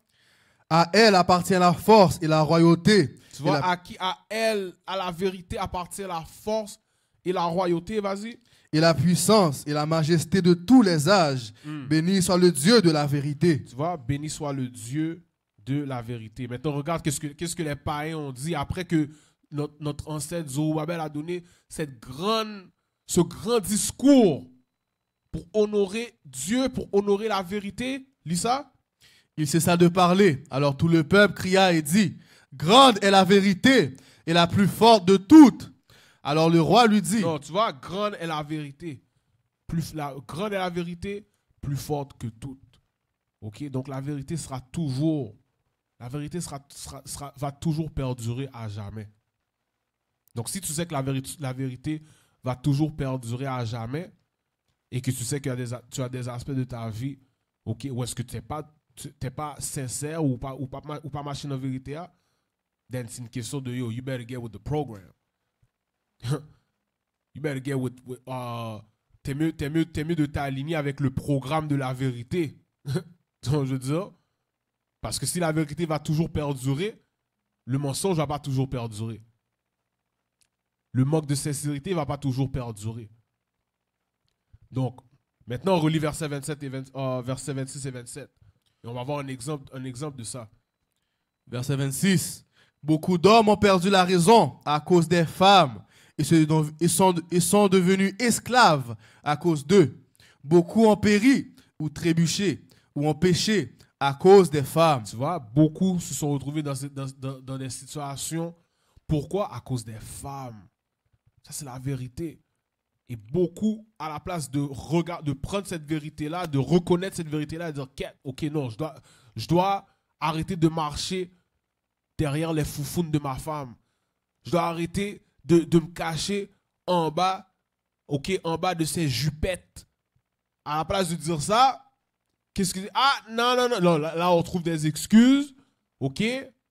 À elle appartient la force et la royauté. Tu vois, à elle, à la vérité appartient la force et la royauté. Vas-y. Et la puissance et la majesté de tous les âges. Béni soit le Dieu de la vérité. Tu vois, béni soit le Dieu de la vérité. Maintenant, regarde qu'est-ce que les païens ont dit après que notre ancêtre Zorobabel a donné ce grand discours pour honorer Dieu, pour honorer la vérité. Lis ça. Il cessa de parler. Alors tout le peuple cria et dit, grande est la vérité et la plus forte de toutes. Alors le roi lui dit. Non, tu vois, grande est la vérité. Grande est la vérité, plus forte que toutes. Ok, donc la vérité sera toujours, va toujours perdurer à jamais. Donc si tu sais que la vérité va toujours perdurer à jamais et que tu sais que tu as des aspects de ta vie, ok, où est-ce que tu n'es pas sincère ou pas marcher dans la vérité, then c'est une question de yo, you better get with the program. You better get with t'es mieux de t'aligner avec le programme de la vérité. Donc, je veux dire, parce que si la vérité va toujours perdurer, le mensonge va pas toujours perdurer. Le manque de sincérité va pas toujours perdurer. Donc, maintenant, on relit versets 26 et 27. Et on va voir un exemple de ça. Verset 26. Beaucoup d'hommes ont perdu la raison à cause des femmes. Ils sont devenus esclaves à cause d'eux. Beaucoup ont péri ou trébuché ou ont péché à cause des femmes. Tu vois, beaucoup se sont retrouvés dans des situations. Pourquoi? À cause des femmes. Ça, c'est la vérité. Et beaucoup, à la place de prendre cette vérité-là, de reconnaître cette vérité-là et de dire, ok, non, je dois arrêter de marcher derrière les foufounes de ma femme. Je dois arrêter de me cacher en bas, en bas de ces jupettes. À la place de dire ça, qu'est-ce que... Ah, non, là, on trouve des excuses, ok?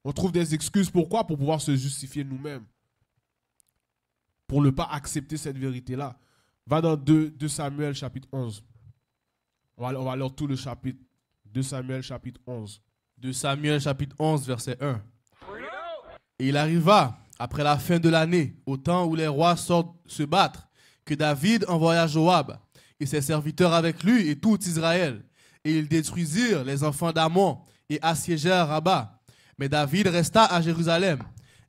On trouve des excuses, pourquoi? Pour pouvoir se justifier nous-mêmes. Pour ne pas accepter cette vérité-là. Va dans 2 Samuel chapitre 11. On va lire tout le chapitre. 2 Samuel chapitre 11. 2 Samuel chapitre 11, verset 1. Et il arriva, après la fin de l'année, au temps où les rois sortent se battre, que David envoya Joab et ses serviteurs avec lui et tout Israël. Et ils détruisirent les enfants d'Ammon et assiégèrent Rabba. Mais David resta à Jérusalem.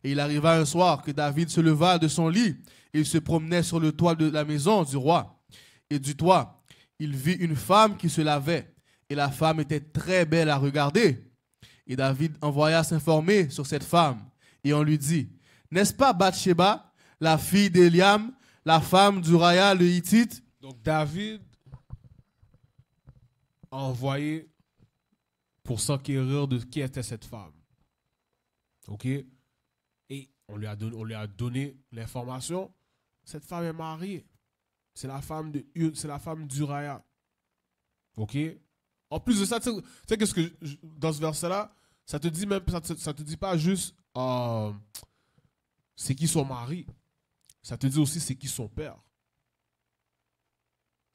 Et il arriva un soir que David se leva de son lit et il se promenait sur le toit de la maison du roi. Et du toit, il vit une femme qui se lavait. Et la femme était très belle à regarder. Et David envoya s'informer sur cette femme. Et on lui dit, n'est-ce pas Bathsheba, la fille d'Eliam, la femme d'Uriah le Hittite? Donc David a envoyé pour s'enquérir de qui était cette femme. OK? Et on lui a donné l'information. Cette femme est mariée. C'est la femme d'Uriah. OK? En plus de ça, tu sais qu'est-ce que dans ce verset-là, ça te dit même, ça te dit pas juste c'est qui son mari. Ça te dit aussi c'est qui son père.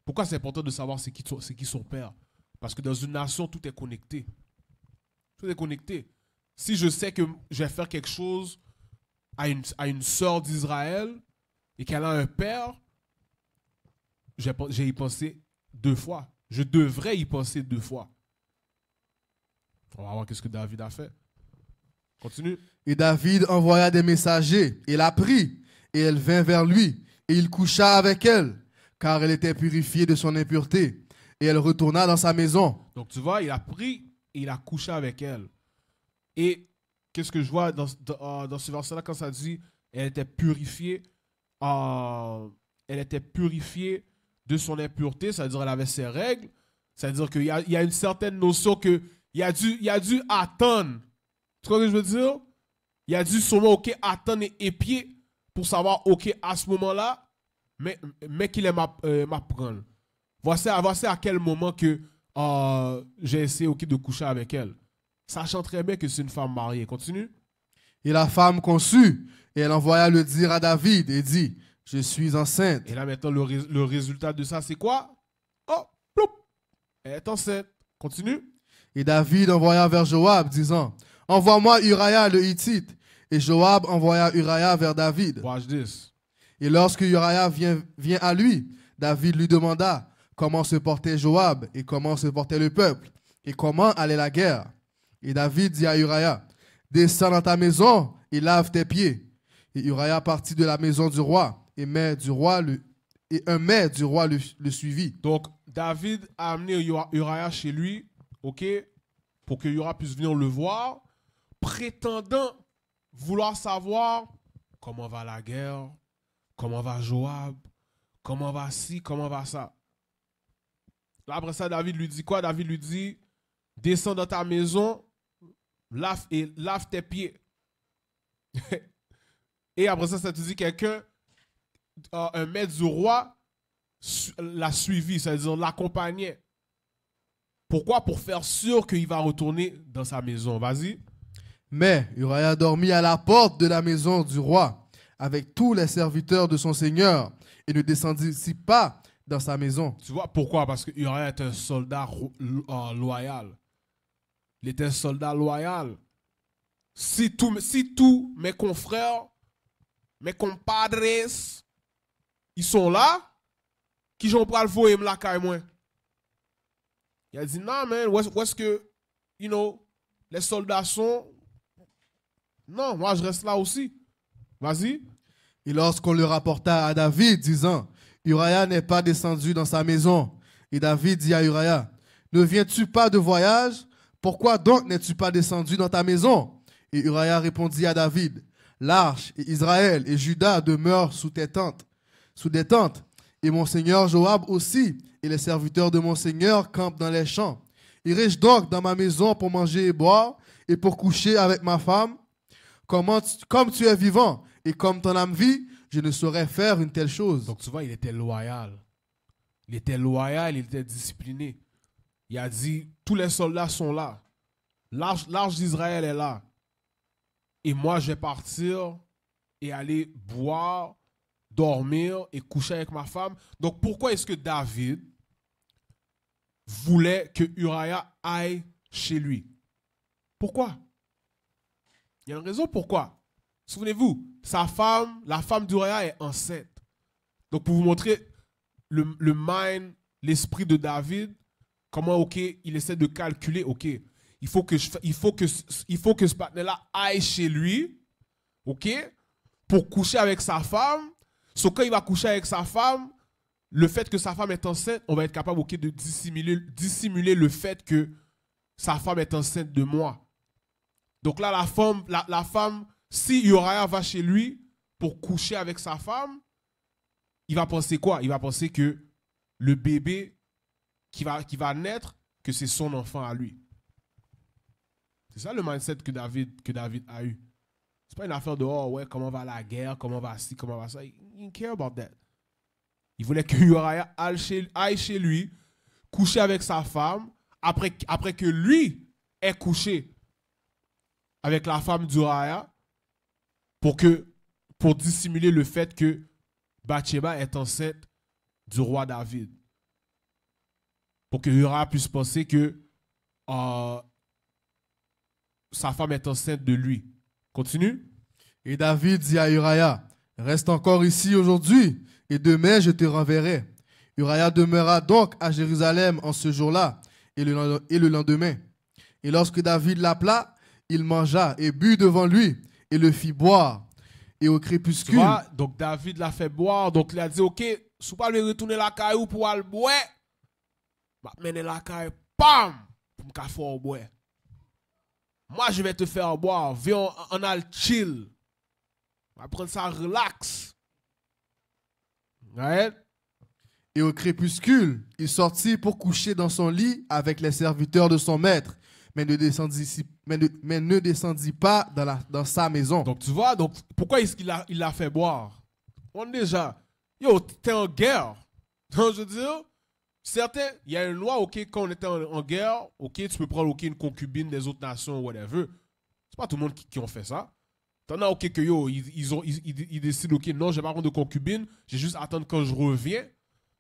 Pourquoi c'est important de savoir c'est qui son père? Parce que dans une nation, tout est connecté. Tout est connecté. Si je sais que je vais faire quelque chose à une sœur d'Israël et qu'elle a un père, j'ai y pensé 2 fois. Je devrais y penser 2 fois. On va voir qu'est-ce que David a fait. Continue. Et David envoya des messagers et la prit, et elle vint vers lui, et il coucha avec elle, car elle était purifiée de son impureté, et elle retourna dans sa maison. Donc tu vois, il a pris et il a couché avec elle. Et qu'est-ce que je vois dans ce verset-là quand ça dit elle était purifiée de son impureté, c'est-à-dire elle avait ses règles, c'est-à-dire qu'il y a une certaine notion que il a dû attendre. Tu vois ce que je veux dire? Il a dû sûrement attendre et épier pour savoir à ce moment-là, mais qu'il aime m'apprendre. Voici à quel moment que j'ai essayé de coucher avec elle. Sachant très bien que c'est une femme mariée. Continue. Et la femme conçut, et elle envoya le dire à David, et dit, je suis enceinte. Et là maintenant, le résultat de ça, c'est quoi? Oh, ploup, elle est enceinte. Continue. Et David envoya vers Joab, disant, envoie-moi Uriah le Hittite. Et Joab envoya Uriah vers David. Watch this. Et lorsque Uriah vient à lui, David lui demanda comment se portait Joab et comment se portait le peuple et comment allait la guerre. Et David dit à Uriah, descends dans ta maison et lave tes pieds. Et Uriah partit de la maison du roi et un mets du roi le suivit. Donc David a amené Uriah chez lui, pour que Uriah puisse venir le voir, prétendant vouloir savoir comment va la guerre, comment va Joab, comment va ci, comment va ça. Là, après ça, David lui dit quoi? David lui dit, descends dans ta maison, lave tes pieds. Et après ça te dit quelqu'un, un maître du roi, l'a suivi, c'est-à-dire l'accompagnait. Pourquoi? Pour faire sûr qu'il va retourner dans sa maison. Vas-y. Mais Uriah dormit à la porte de la maison du roi, avec tous les serviteurs de son seigneur, et ne descendit pas dans sa maison. Tu vois pourquoi? Parce que Uriah est un soldat loyal. Il était un soldat loyal. Si tous mes confrères, mes compadres, ils sont là, qui j'en parle pour me la caille moi. Il a dit, non, man, où est-ce que, les soldats sont? Non, moi, je reste là aussi. Vas-y. Et lorsqu'on le rapporta à David, disant, Uriah n'est pas descendu dans sa maison. Et David dit à Uriah, ne viens-tu pas de voyage? Pourquoi donc n'es-tu pas descendu dans ta maison? Et Uriah répondit à David, l'arche et Israël et Juda demeurent sous des tentes. Et mon seigneur Joab aussi, et les serviteurs de mon seigneur campent dans les champs. Irai-je donc dans ma maison pour manger et boire, et pour coucher avec ma femme? Comme tu es vivant, et comme ton âme vit, je ne saurais faire une telle chose. Donc tu vois, il était loyal. Il était discipliné. Il a dit, tous les soldats sont là. L'arche d'Israël est là. Et moi, je vais partir et aller boire, dormir et coucher avec ma femme. Donc pourquoi est-ce que David voulait que Uriah aille chez lui? Pourquoi? Il y a une raison pourquoi. Souvenez-vous, la femme d'Uriah est enceinte. Donc pour vous montrer le mind, l'esprit de David, comment il essaie de calculer, il faut que ce partenaire-là aille chez lui ok, pour coucher avec sa femme. Sauf quand il va coucher avec sa femme, le fait que sa femme est enceinte, on va être capable, ok, de dissimuler le fait que sa femme est enceinte de moi. Donc là, la femme, si Uriah va chez lui pour coucher avec sa femme, il va penser quoi? Il va penser que le bébé qui va naître, que c'est son enfant à lui. C'est ça le mindset que David a eu. C'est pas une affaire de, oh ouais, comment va la guerre, comment va ci, comment va ça. Il didn't care about that. Il voulait que Uriah aille chez lui, coucher avec sa femme, après que lui ait couché avec la femme d'Uriah, pour dissimuler le fait que Bathsheba est enceinte du roi David. Pour que Uriah puisse penser que sa femme est enceinte de lui. Continue. Et David dit à Uriah, reste encore ici aujourd'hui, et demain je te renverrai. Uriah demeura donc à Jérusalem en ce jour-là et le lendemain. Et lorsque David l'appela, il mangea et but devant lui et le fit boire. Et au crépuscule... Donc David l'a fait boire, donc il a dit, ok, si vous ne retourner la caillou pour aller boire, je vais mener la caille, pam, pour me faire boire. Moi, je vais te faire boire. Viens, on a le chill. On va prendre ça relax. Right? Et au crépuscule, il sortit pour coucher dans son lit avec les serviteurs de son maître, mais ne descendit pas dans sa maison. Donc, tu vois, donc, pourquoi est-ce qu'il l'a fait boire? On déjà, yo, t'es en guerre. Donc, je veux dire, certains, il y a une loi, ok, quand on était en guerre, ok, tu peux prendre, ok, une concubine des autres nations, whatever. C'est pas tout le monde qui ont fait ça. T'en as, ok, que yo, ils décident, ok, non, j'ai pas prendre de concubine, j'ai juste attendre quand je reviens.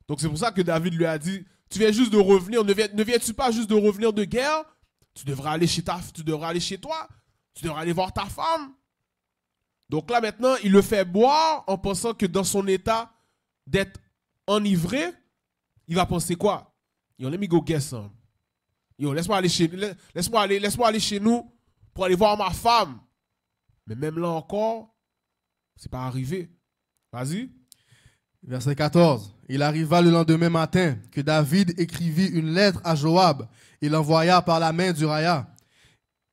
Donc c'est pour ça que David lui a dit, tu viens juste de revenir, ne viens-tu pas juste de revenir de guerre? Tu devrais aller chez toi, tu devrais aller voir ta femme. Donc là maintenant, il le fait boire en pensant que dans son état d'être enivré, il va penser quoi? Yo, let me go get some. Yo, laisse-moi aller chez nous pour aller voir ma femme. Mais même là encore, c'est pas arrivé. Vas-y. Verset 14. Il arriva le lendemain matin que David écrivit une lettre à Joab et l'envoya par la main d'Uriah.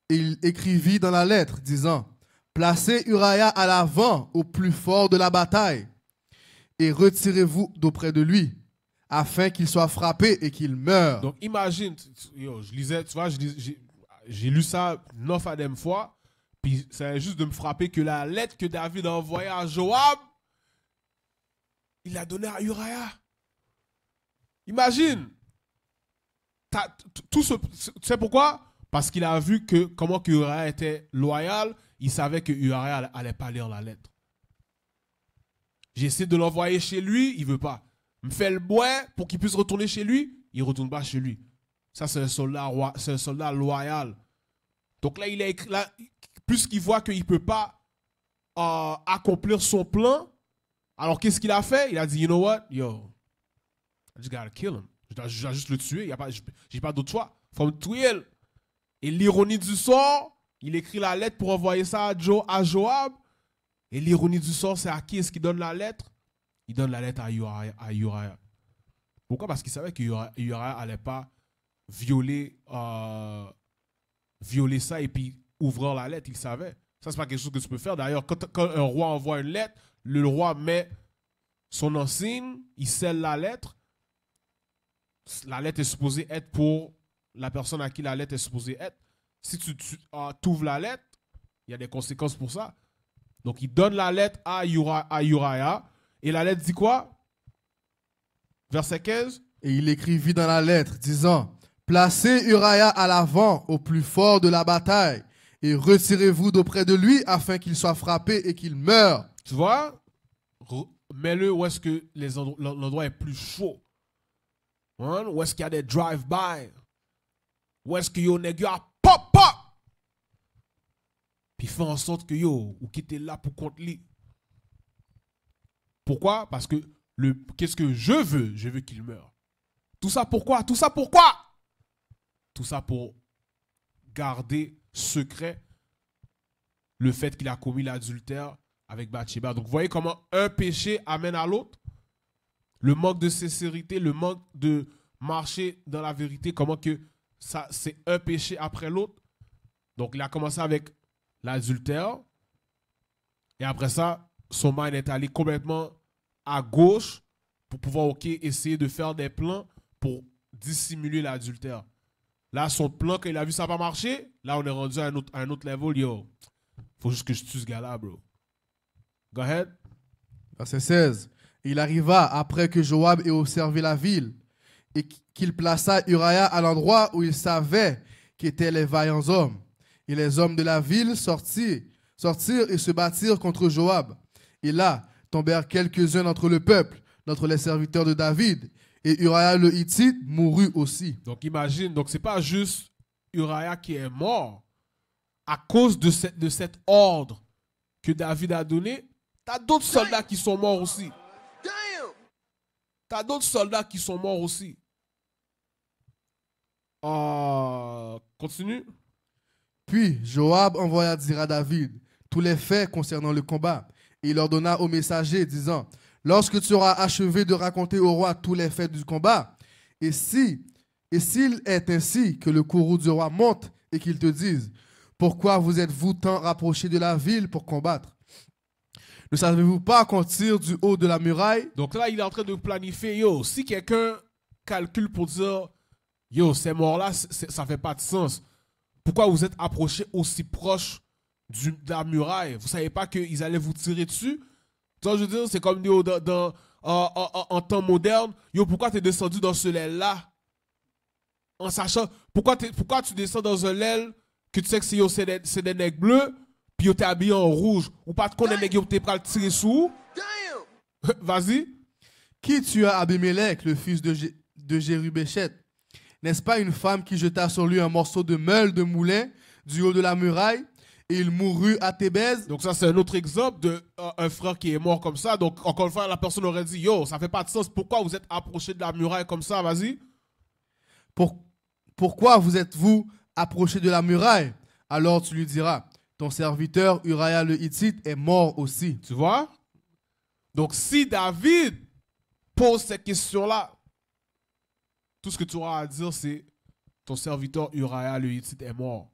Et il écrivit dans la lettre, disant, placez Uriah à l'avant au plus fort de la bataille et retirez-vous d'auprès de lui, afin qu'il soit frappé et qu'il meure. Donc imagine, yo, je lisais, tu vois, j'ai lu ça 9 à des fois, puis ça juste de me frapper que la lettre que David a envoyée à Joab, il l'a donnée à Uriah. Imagine. Tu sais pourquoi? Parce qu'il a vu comment que Uriah était loyal, il savait que Uriah allait pas lire la lettre. J'essaie de l'envoyer chez lui, il veut pas. Me fait le bois pour qu'il puisse retourner chez lui, il retourne pas chez lui. Ça, c'est un soldat loyal. Donc là, il a écrit, là, puisqu'il voit qu'il ne peut pas accomplir son plan, alors qu'est-ce qu'il a fait? Il a dit, you know what? Yo, I just gotta kill him. Je dois juste le tuer. J'ai pas d'autre choix. Faut me tuer. Et l'ironie du sort, il écrit la lettre pour envoyer ça à Joab. Et l'ironie du sort, c'est à qui est-ce qu'il donne la lettre? Il donne la lettre à Uriah. Pourquoi? Parce qu'il savait que Uriah n'allait pas violer ça et puis ouvrir la lettre. Il savait. Ça, c'est pas quelque chose que tu peux faire. D'ailleurs, quand un roi envoie une lettre, le roi met son insigne, il scelle la lettre. La lettre est supposée être pour la personne à qui la lettre est supposée être. Si tu ouvres la lettre, il y a des conséquences pour ça. Donc, il donne la lettre à Uriah. Et la lettre dit quoi? Verset 15. Et il écrivit dans la lettre, disant, placez Uriah à l'avant, au plus fort de la bataille, et retirez-vous d'auprès de lui, afin qu'il soit frappé et qu'il meure. Tu vois? Mets-le où est-ce que l'endroit est plus chaud. Hein? Où est-ce qu'il y a des drive-by? Où est-ce que yo, nèg, a pop! Puis fais en sorte que yo, ou qui était là pour contre lui. Pourquoi? Parce que qu'est-ce que je veux? Je veux qu'il meure. Tout ça pourquoi? Tout ça pourquoi? Tout ça pour garder secret le fait qu'il a commis l'adultère avec Bathsheba. Donc, vous voyez comment un péché amène à l'autre? Le manque de sincérité, le manque de marcher dans la vérité, comment que ça, c'est un péché après l'autre. Donc, il a commencé avec l'adultère. Et après ça, son mind est allé complètement à gauche pour pouvoir essayer de faire des plans pour dissimuler l'adultère. Là, son plan, quand il a vu ça n'a pas marché, là, on est rendu à un autre level. Yo, faut juste que je tue ce gars-là, bro. Go ahead. Verset 16. Il arriva après que Joab ait observé la ville et qu'il plaça Uriah à l'endroit où il savait qu'étaient les vaillants hommes. Et les hommes de la ville sortirent et se battirent contre Joab. Et là tombèrent quelques-uns d'entre le peuple, d'entre les serviteurs de David. Et Uriah le Hittite mourut aussi. Donc imagine, donc c'est pas juste Uriah qui est mort à cause de cet ordre que David a donné. T'as d'autres soldats qui sont morts aussi. T'as d'autres soldats qui sont morts aussi. Continue. Puis Joab envoya dire à David tous les faits concernant le combat. Et il ordonna aux messagers, disant, lorsque tu auras achevé de raconter au roi tous les faits du combat, et s'il est ainsi que le courroux du roi monte et qu'il te dise, pourquoi vous êtes-vous tant rapprochés de la ville pour combattre? Ne savez-vous pas qu'on tire du haut de la muraille? Donc là, il est en train de planifier. Yo, si quelqu'un calcule pour dire, yo, ces morts-là, ça fait pas de sens. Pourquoi vous êtes approchés aussi proche de la muraille? Vous savez pas qu'ils allaient vous tirer dessus? Donc, je veux dire, c'est comme yo, en temps moderne. Yo, pourquoi tu es descendu dans ce l'aile-là? En sachant, pourquoi tu descends dans un l'aile que tu sais que c'est des nègres bleus, puis yo t'es habillé en rouge, ou pas de connaître les nègres, t'es prêt à le tirer sous? Vas-y. Qui tua Abimelech, le fils de Jérubéchet? N'est-ce pas une femme qui jeta sur lui un morceau de meule de moulin du haut de la muraille et il mourut à Thébèse? Donc ça, c'est un autre exemple d'un frère qui est mort comme ça. Donc encore une fois, la personne aurait dit, yo, ça fait pas de sens. Pourquoi vous êtes approché de la muraille comme ça? Vas-y. Pourquoi vous êtes-vous approché de la muraille? Alors tu lui diras, ton serviteur Uriah le Hittite est mort aussi. Tu vois? Donc si David pose cette question-là, tout ce que tu auras à dire, c'est ton serviteur Uriah le Hittite est mort.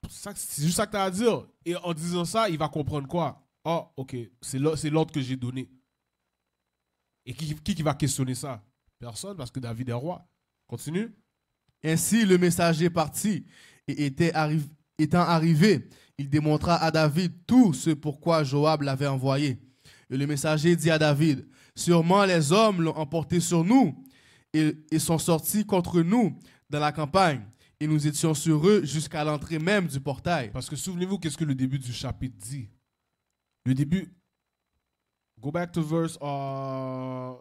C'est juste ça que tu as à dire. Et en disant ça, il va comprendre quoi? Oh, ok, c'est l'ordre que j'ai donné. Et qui va questionner ça? Personne, parce que David est roi. Continue. Ainsi, le messager partit et étant arrivé, il démontra à David tout ce pourquoi Joab l'avait envoyé. Et le messager dit à David, sûrement les hommes l'ont emporté sur nous et sont sortis contre nous dans la campagne. Et nous étions sur eux jusqu'à l'entrée même du portail. Parce que souvenez-vous, qu'est-ce que le début du chapitre dit? Le début, go back to verset 1.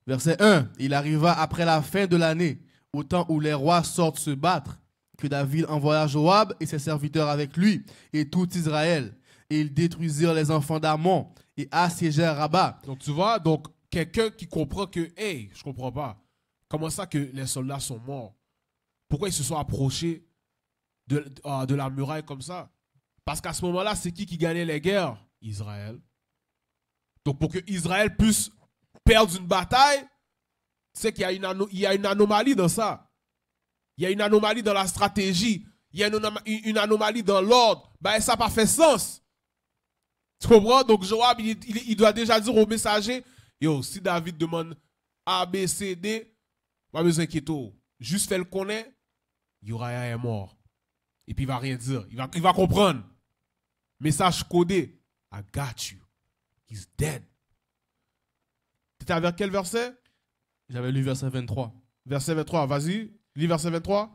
Verset 1. Il arriva après la fin de l'année, au temps où les rois sortent se battre, que David envoya Joab et ses serviteurs avec lui et tout Israël. Et ils détruisirent les enfants d'Ammon et assiégèrent Rabat. Donc tu vois, donc quelqu'un qui comprend que, hey, je comprends pas. Comment ça que les soldats sont morts? Pourquoi ils se sont approchés de la muraille comme ça? Parce qu'à ce moment-là, c'est qui gagnait les guerres? Israël. Donc pour que Israël puisse perdre une bataille, tu sais qu'il y a une anomalie dans ça. Il y a une anomalie dans la stratégie. Il y a une anomalie dans l'ordre. Ben, ça n'a pas fait sens. Tu comprends? Donc Joab, il doit déjà dire au messager, yo, si David demande A, B, C, D, pas besoin d'inquiéter. Juste fait le connaître, Uriah est mort. Et puis il va rien dire. Il va comprendre. Message codé. I got you. He's dead. T'étais avec quel verset? J'avais lu verset 23. Verset 23, vas-y. Lis verset 23.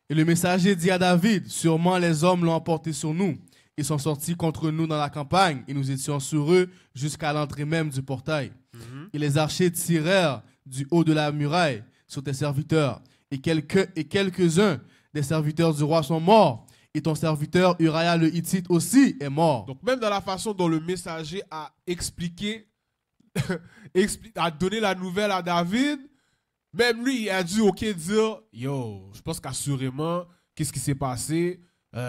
Et le messager dit à David, sûrement les hommes l'ont emporté sur nous. Ils sont sortis contre nous dans la campagne et nous étions sur eux jusqu'à l'entrée même du portail. Et les archers tirèrent du haut de la muraille sur tes serviteurs. Et quelques-uns des serviteurs du roi sont morts. Et ton serviteur Uriah le Hittite aussi est mort. Donc même dans la façon dont le messager a expliqué, a donné la nouvelle à David, même lui il a dû dire, yo, je pense qu'assurément, qu'est-ce qui s'est passé,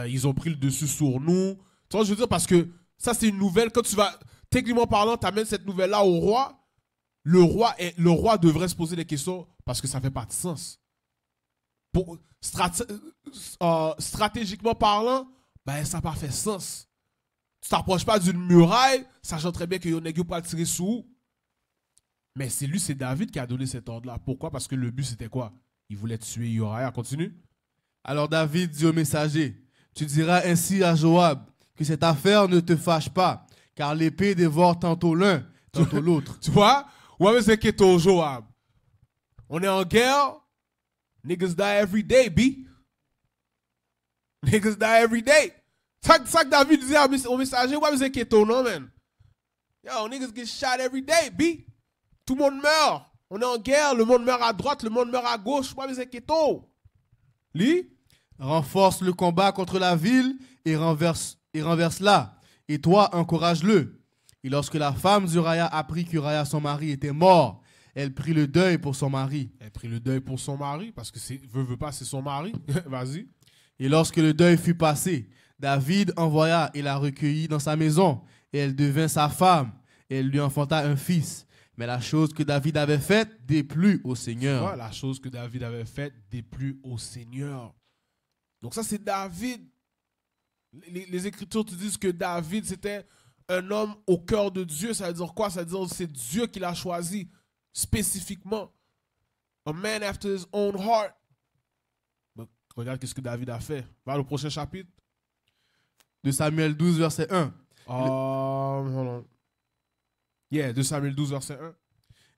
ils ont pris le dessus sur nous. Tu vois, je veux dire, parce que ça, c'est une nouvelle. Quand tu vas, techniquement parlant, tu amènes cette nouvelle-là au roi, le roi devrait se poser des questions parce que ça fait pas de sens. Stratégiquement parlant, ben, ça n'a pas fait sens. Tu t'approches pas d'une muraille, sachant très bien que yon nèg yo pas tirer sous. Mais c'est David qui a donné cet ordre-là. Pourquoi? Parce que le but, c'était quoi? Il voulait tuer Uriah. Continue. Alors David dit au messager, tu diras ainsi à Joab, que cette affaire ne te fâche pas, car l'épée dévore tantôt l'un, tantôt l'autre. Tu vois? Ouais, mais c'est Keto Joab. On est en guerre. Niggas die every day, B. Niggas die every day. Ça que David disait au messager, ouais, mais c'est Keto, non, man. Yo, niggas get shot every day, B. Tout le monde meurt. On est en guerre. Le monde meurt à droite, le monde meurt à gauche. Ouais, mais c'est Keto. Li? Renforce le combat contre la ville et renverse-la. Et toi, encourage-le. Et lorsque la femme d'Uriah apprit qu'Uriah, son mari, était mort, elle prit le deuil pour son mari. Elle prit le deuil pour son mari, parce que veut pas, c'est son mari. Vas-y. Et lorsque le deuil fut passé, David envoya et la recueillit dans sa maison, et elle devint sa femme, et elle lui enfanta un fils. Mais la chose que David avait faite déplut au Seigneur. Voilà, la chose que David avait faite déplut au Seigneur. Donc ça, c'est David. Les Écritures te disent que David, c'était un homme au cœur de Dieu. Ça veut dire quoi? Ça veut dire que c'est Dieu qui l'a choisi spécifiquement. A man after his own heart. Donc, regarde qu'est-ce que David a fait. Va au prochain chapitre. De Samuel 12, verset 1. Hold on. Yeah, de Samuel 12, verset 1.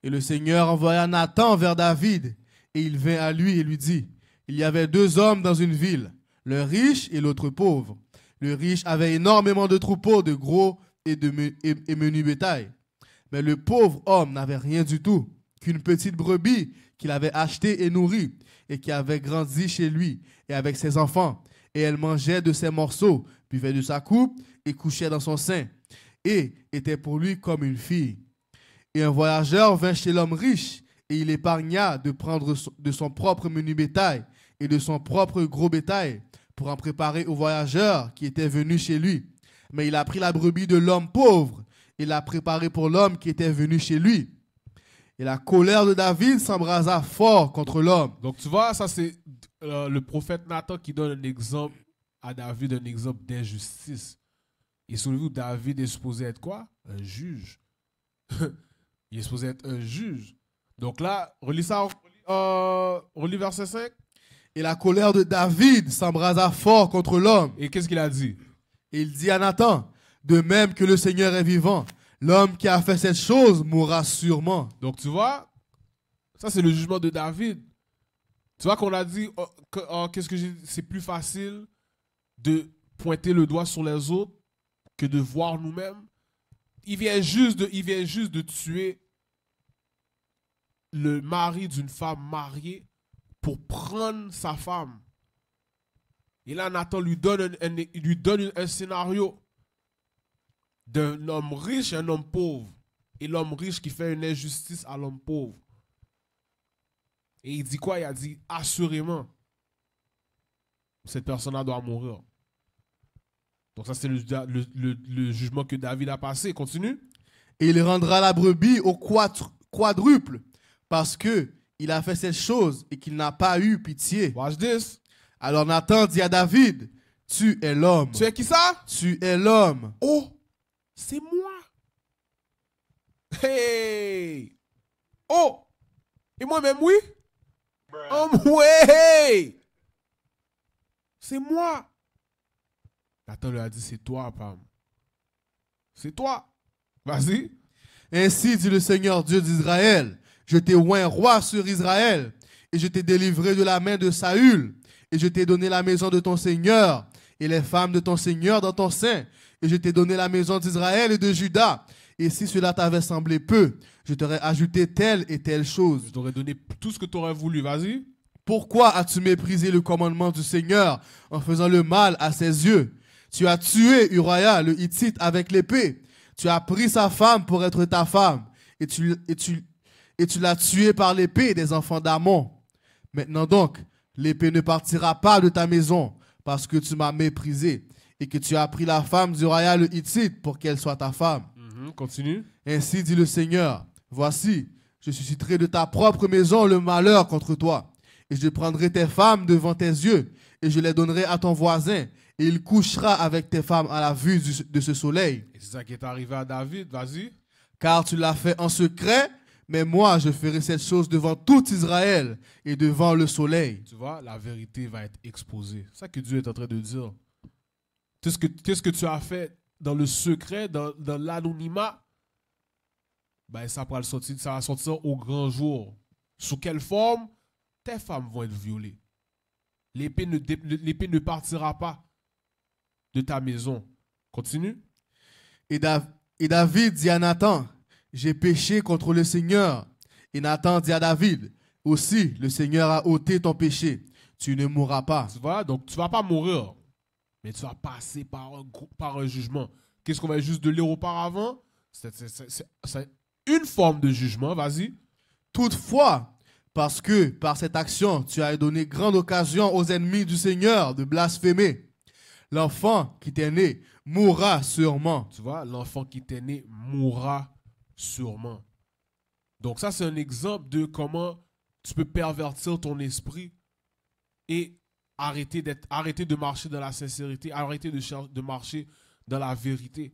Et le Seigneur envoya Nathan vers David, et il vint à lui et lui dit, il y avait deux hommes dans une ville, l'un riche et l'autre pauvre. Le riche avait énormément de troupeaux, de gros et menu bétail. Mais le pauvre homme n'avait rien du tout, qu'une petite brebis qu'il avait achetée et nourrie, et qui avait grandi chez lui et avec ses enfants. Et elle mangeait de ses morceaux, buvait de sa coupe et couchait dans son sein, et était pour lui comme une fille. Et un voyageur vint chez l'homme riche, et il épargna de prendre de son propre menu bétail et de son propre gros bétail pour en préparer au voyageur qui était venu chez lui. Mais il a pris la brebis de l'homme pauvre et l'a préparée pour l'homme qui était venu chez lui. Et la colère de David s'embrasa fort contre l'homme. Donc tu vois, ça c'est le prophète Nathan qui donne un exemple à David, un exemple d'injustice. Et souvenez-vous, David est supposé être quoi? Un juge. Il est supposé être un juge. Donc là, relis ça, relis verset 5. Et la colère de David s'embrasa fort contre l'homme. Et qu'est-ce qu'il a dit? Et il dit à Nathan, de même que le Seigneur est vivant, l'homme qui a fait cette chose mourra sûrement. Donc tu vois, ça c'est le jugement de David. Tu vois qu'on a dit, qu'est-ce que j'ai dit? C'est plus facile de pointer le doigt sur les autres que de voir nous-mêmes. Il vient juste de tuer le mari d'une femme mariée pour prendre sa femme. Et là, Nathan lui donne un scénario d'un homme riche et un homme pauvre. Et l'homme riche qui fait une injustice à l'homme pauvre. Et il dit quoi? Il a dit, assurément, cette personne-là doit mourir. Donc ça, c'est le jugement que David a passé. Continue. Et il rendra la brebis au quadruple, parce que il a fait cette chose et qu'il n'a pas eu pitié. Watch this. Alors Nathan dit à David, tu es l'homme. Tu es qui ça? Tu es l'homme. Oh, c'est moi. Hey. Oh, et moi-même, oui. Ouais. C'est moi. Nathan lui a dit, c'est toi, Pam. C'est toi. Vas-y. Ainsi dit le Seigneur Dieu d'Israël, je t'ai oint roi sur Israël, et je t'ai délivré de la main de Saül, et je t'ai donné la maison de ton Seigneur, et les femmes de ton Seigneur dans ton sein, et je t'ai donné la maison d'Israël et de Juda. Et si cela t'avait semblé peu, je t'aurais ajouté telle et telle chose. Je t'aurais donné tout ce que tu aurais voulu, vas-y. Pourquoi as-tu méprisé le commandement du Seigneur en faisant le mal à ses yeux? Tu as tué Uriah le Hittite avec l'épée. Tu as pris sa femme pour être ta femme, et tu l'as tué par l'épée des enfants d'Amon. Maintenant donc, l'épée ne partira pas de ta maison, parce que tu m'as méprisé, et que tu as pris la femme d'Uriah le Hittite pour qu'elle soit ta femme. Continue. Ainsi dit le Seigneur, voici, je susciterai de ta propre maison le malheur contre toi, et je prendrai tes femmes devant tes yeux, et je les donnerai à ton voisin, et il couchera avec tes femmes à la vue de ce soleil. Et c'est ça qui est arrivé à David, vas-y. Car tu l'as fait en secret, mais moi je ferai cette chose devant tout Israël et devant le soleil. Tu vois, la vérité va être exposée. C'est ça que Dieu est en train de dire. Qu'est-ce que tu as fait dans le secret, dans l'anonymat, ben ça va sortir au grand jour. Sous quelle forme? Tes femmes vont être violées. L'épée ne partira pas de ta maison. Continue. Et David dit à Nathan, j'ai péché contre le Seigneur. Et Nathan dit à David, aussi le Seigneur a ôté ton péché. Tu ne mourras pas. Tu vois, donc tu ne vas pas mourir, mais tu vas passer par un jugement. Qu'est-ce qu'on va juste de lire auparavant? C'est une forme de jugement, vas-y. Toutefois, parce que par cette action, tu as donné grande occasion aux ennemis du Seigneur de blasphémer. L'enfant qui t'est né mourra sûrement. Tu vois, l'enfant qui t'est né mourra sûrement. Donc ça, c'est un exemple de comment tu peux pervertir ton esprit et arrêter de marcher dans la sincérité, arrêter de marcher dans la vérité.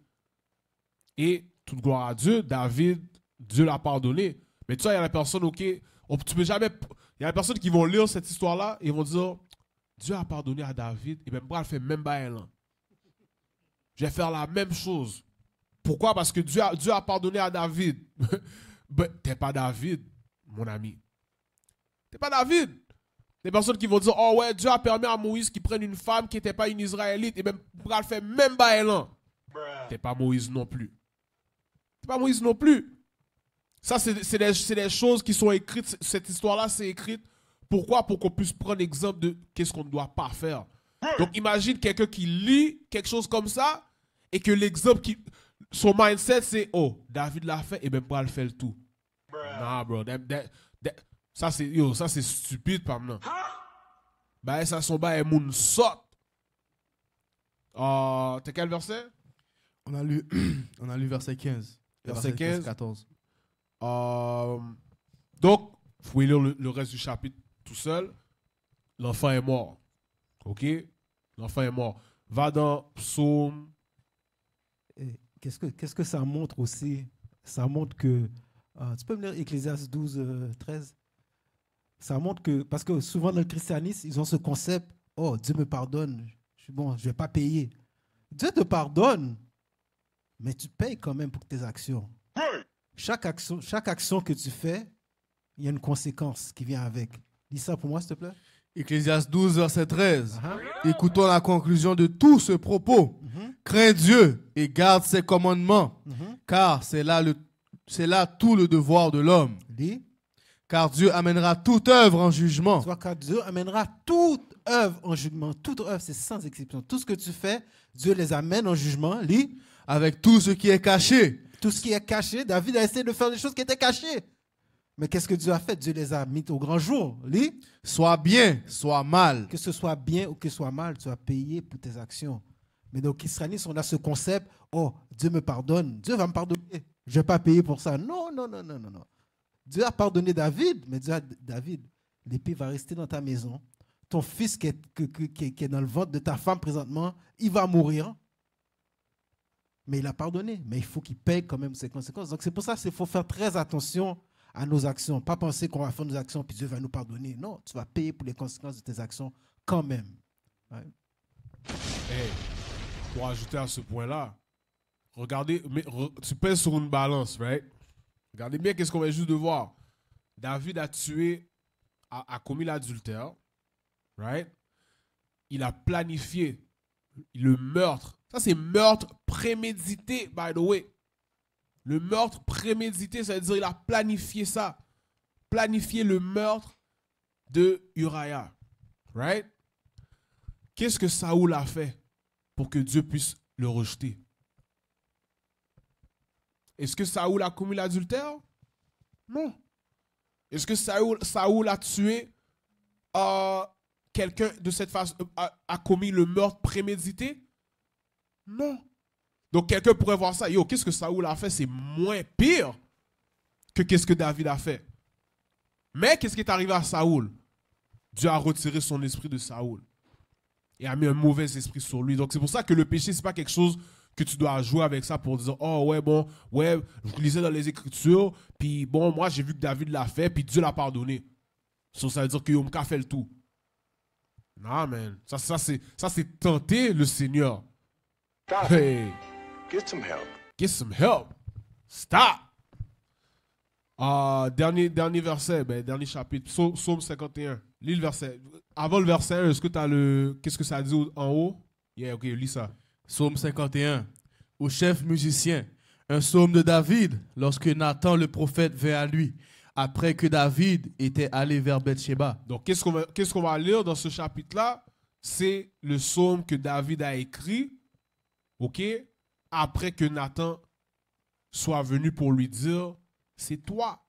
Et toute gloire à Dieu, David, Dieu l'a pardonné. Mais tu vois, il y a la personne, ok, tu peux jamais. Il y a des personnes qui vont lire cette histoire-là et vont dire Dieu a pardonné à David, et même moi, je fais même pas elle. Je vais faire la même chose. Pourquoi? Parce que Dieu a pardonné à David. Ben, t'es pas David, mon ami. T'es pas David. Des personnes qui vont dire oh ouais, Dieu a permis à Moïse qu'il prenne une femme qui n'était pas une Israélite, et même pour le faire même pas elle. T'es pas Moïse non plus. T'es pas Moïse non plus. Ça, c'est des choses qui sont écrites. Cette histoire-là, c'est écrite. Pourquoi? Pour qu'on puisse prendre exemple de qu'est-ce qu'on ne doit pas faire. Donc, imagine quelqu'un qui lit quelque chose comme ça et que l'exemple, son mindset, c'est oh, David l'a fait et même pas le fait le tout. Nah, bro. Ça, c'est stupide, par maintenant. Ben, ça, son bas est moun sot. T'es quel verset? On a lu verset 15. Verset 15. 14. Donc, vous pouvez lire le reste du chapitre tout seul. L'enfant est mort. Ok? L'enfant est mort. Va dans Psaume. Qu'est-ce que ça montre aussi? Ça montre que... tu peux me lire Ecclésiaste 12, 13? Ça montre que... Parce que souvent dans le christianisme, ils ont ce concept, oh, Dieu me pardonne, je suis bon, je ne vais pas payer. Dieu te pardonne, mais tu payes quand même pour tes actions. Chaque action que tu fais, il y a une conséquence qui vient avec. Dis ça pour moi, s'il te plaît. Ecclésiaste 12, verset 13. Écoutons la conclusion de tout ce propos. Crains Dieu et garde ses commandements, car c'est là tout le devoir de l'homme. Dis. Car Dieu amènera toute œuvre en jugement. Tu vois, car Dieu amènera toute œuvre en jugement. Toute œuvre, c'est sans exception. Tout ce que tu fais, Dieu les amène en jugement. Lis. Avec tout ce qui est caché. Tout ce qui est caché. David a essayé de faire des choses qui étaient cachées. Mais qu'est-ce que Dieu a fait? Dieu les a mis au grand jour. Lis. Soit bien, soit mal. Que ce soit bien ou que ce soit mal, tu as payé pour tes actions. Mais donc, israélites, on a ce concept, oh, Dieu me pardonne, Dieu va me pardonner. Je ne vais pas payer pour ça. Non, non, non, non, non, non. Dieu a pardonné David, mais Dieu a dit, David, l'épée va rester dans ta maison. Ton fils qui est dans le ventre de ta femme présentement, il va mourir. Mais il a pardonné. Mais il faut qu'il paye quand même ses conséquences. Donc, c'est pour ça qu'il faut faire très attention à nos actions. Pas penser qu'on va faire nos actions puis Dieu va nous pardonner. Non, tu vas payer pour les conséquences de tes actions quand même. Ouais. Hey, pour ajouter à ce point-là, regardez, tu pèses sur une balance, right? Regardez bien qu'est-ce qu'on vient juste de voir. David a tué, a commis l'adultère, right? Il a planifié le meurtre. Ça, c'est meurtre prémédité, by the way. Le meurtre prémédité, ça veut dire qu'il a planifié ça. Planifié le meurtre de Uriah. Right? Qu'est-ce que Saoul a fait pour que Dieu puisse le rejeter? Est-ce que Saoul a commis l'adultère? Non. Est-ce que Saoul a tué quelqu'un de cette façon a commis le meurtre prémédité? Non. Donc quelqu'un pourrait voir ça. Yo, qu'est-ce que Saoul a fait? C'est moins pire que qu'est-ce que David a fait. Mais qu'est-ce qui est arrivé à Saoul? Dieu a retiré son esprit de Saoul et a mis un mauvais esprit sur lui. Donc c'est pour ça que le péché, c'est pas quelque chose que tu dois jouer avec ça pour dire, oh ouais, bon, ouais, je lisais dans les Écritures, puis bon, moi j'ai vu que David l'a fait, puis Dieu l'a pardonné. Ça veut dire que Yom Ka fait le tout. Non, man. Ça c'est tenter le Seigneur. Hey. Get some help. Get some help. Stop. Dernier verset, dernier chapitre, Psaume 51. Lis le verset. Avant le verset 1, est-ce que tu as le. Qu'est-ce que ça dit en haut? Yeah, ok, lis ça. Psaume 51. Au chef musicien, un psaume de David, lorsque Nathan le prophète vint à lui, après que David était allé vers Bathsheba. Donc, qu'est-ce qu'on va lire dans ce chapitre-là? C'est le psaume que David a écrit, ok, après que Nathan soit venu pour lui dire, c'est toi.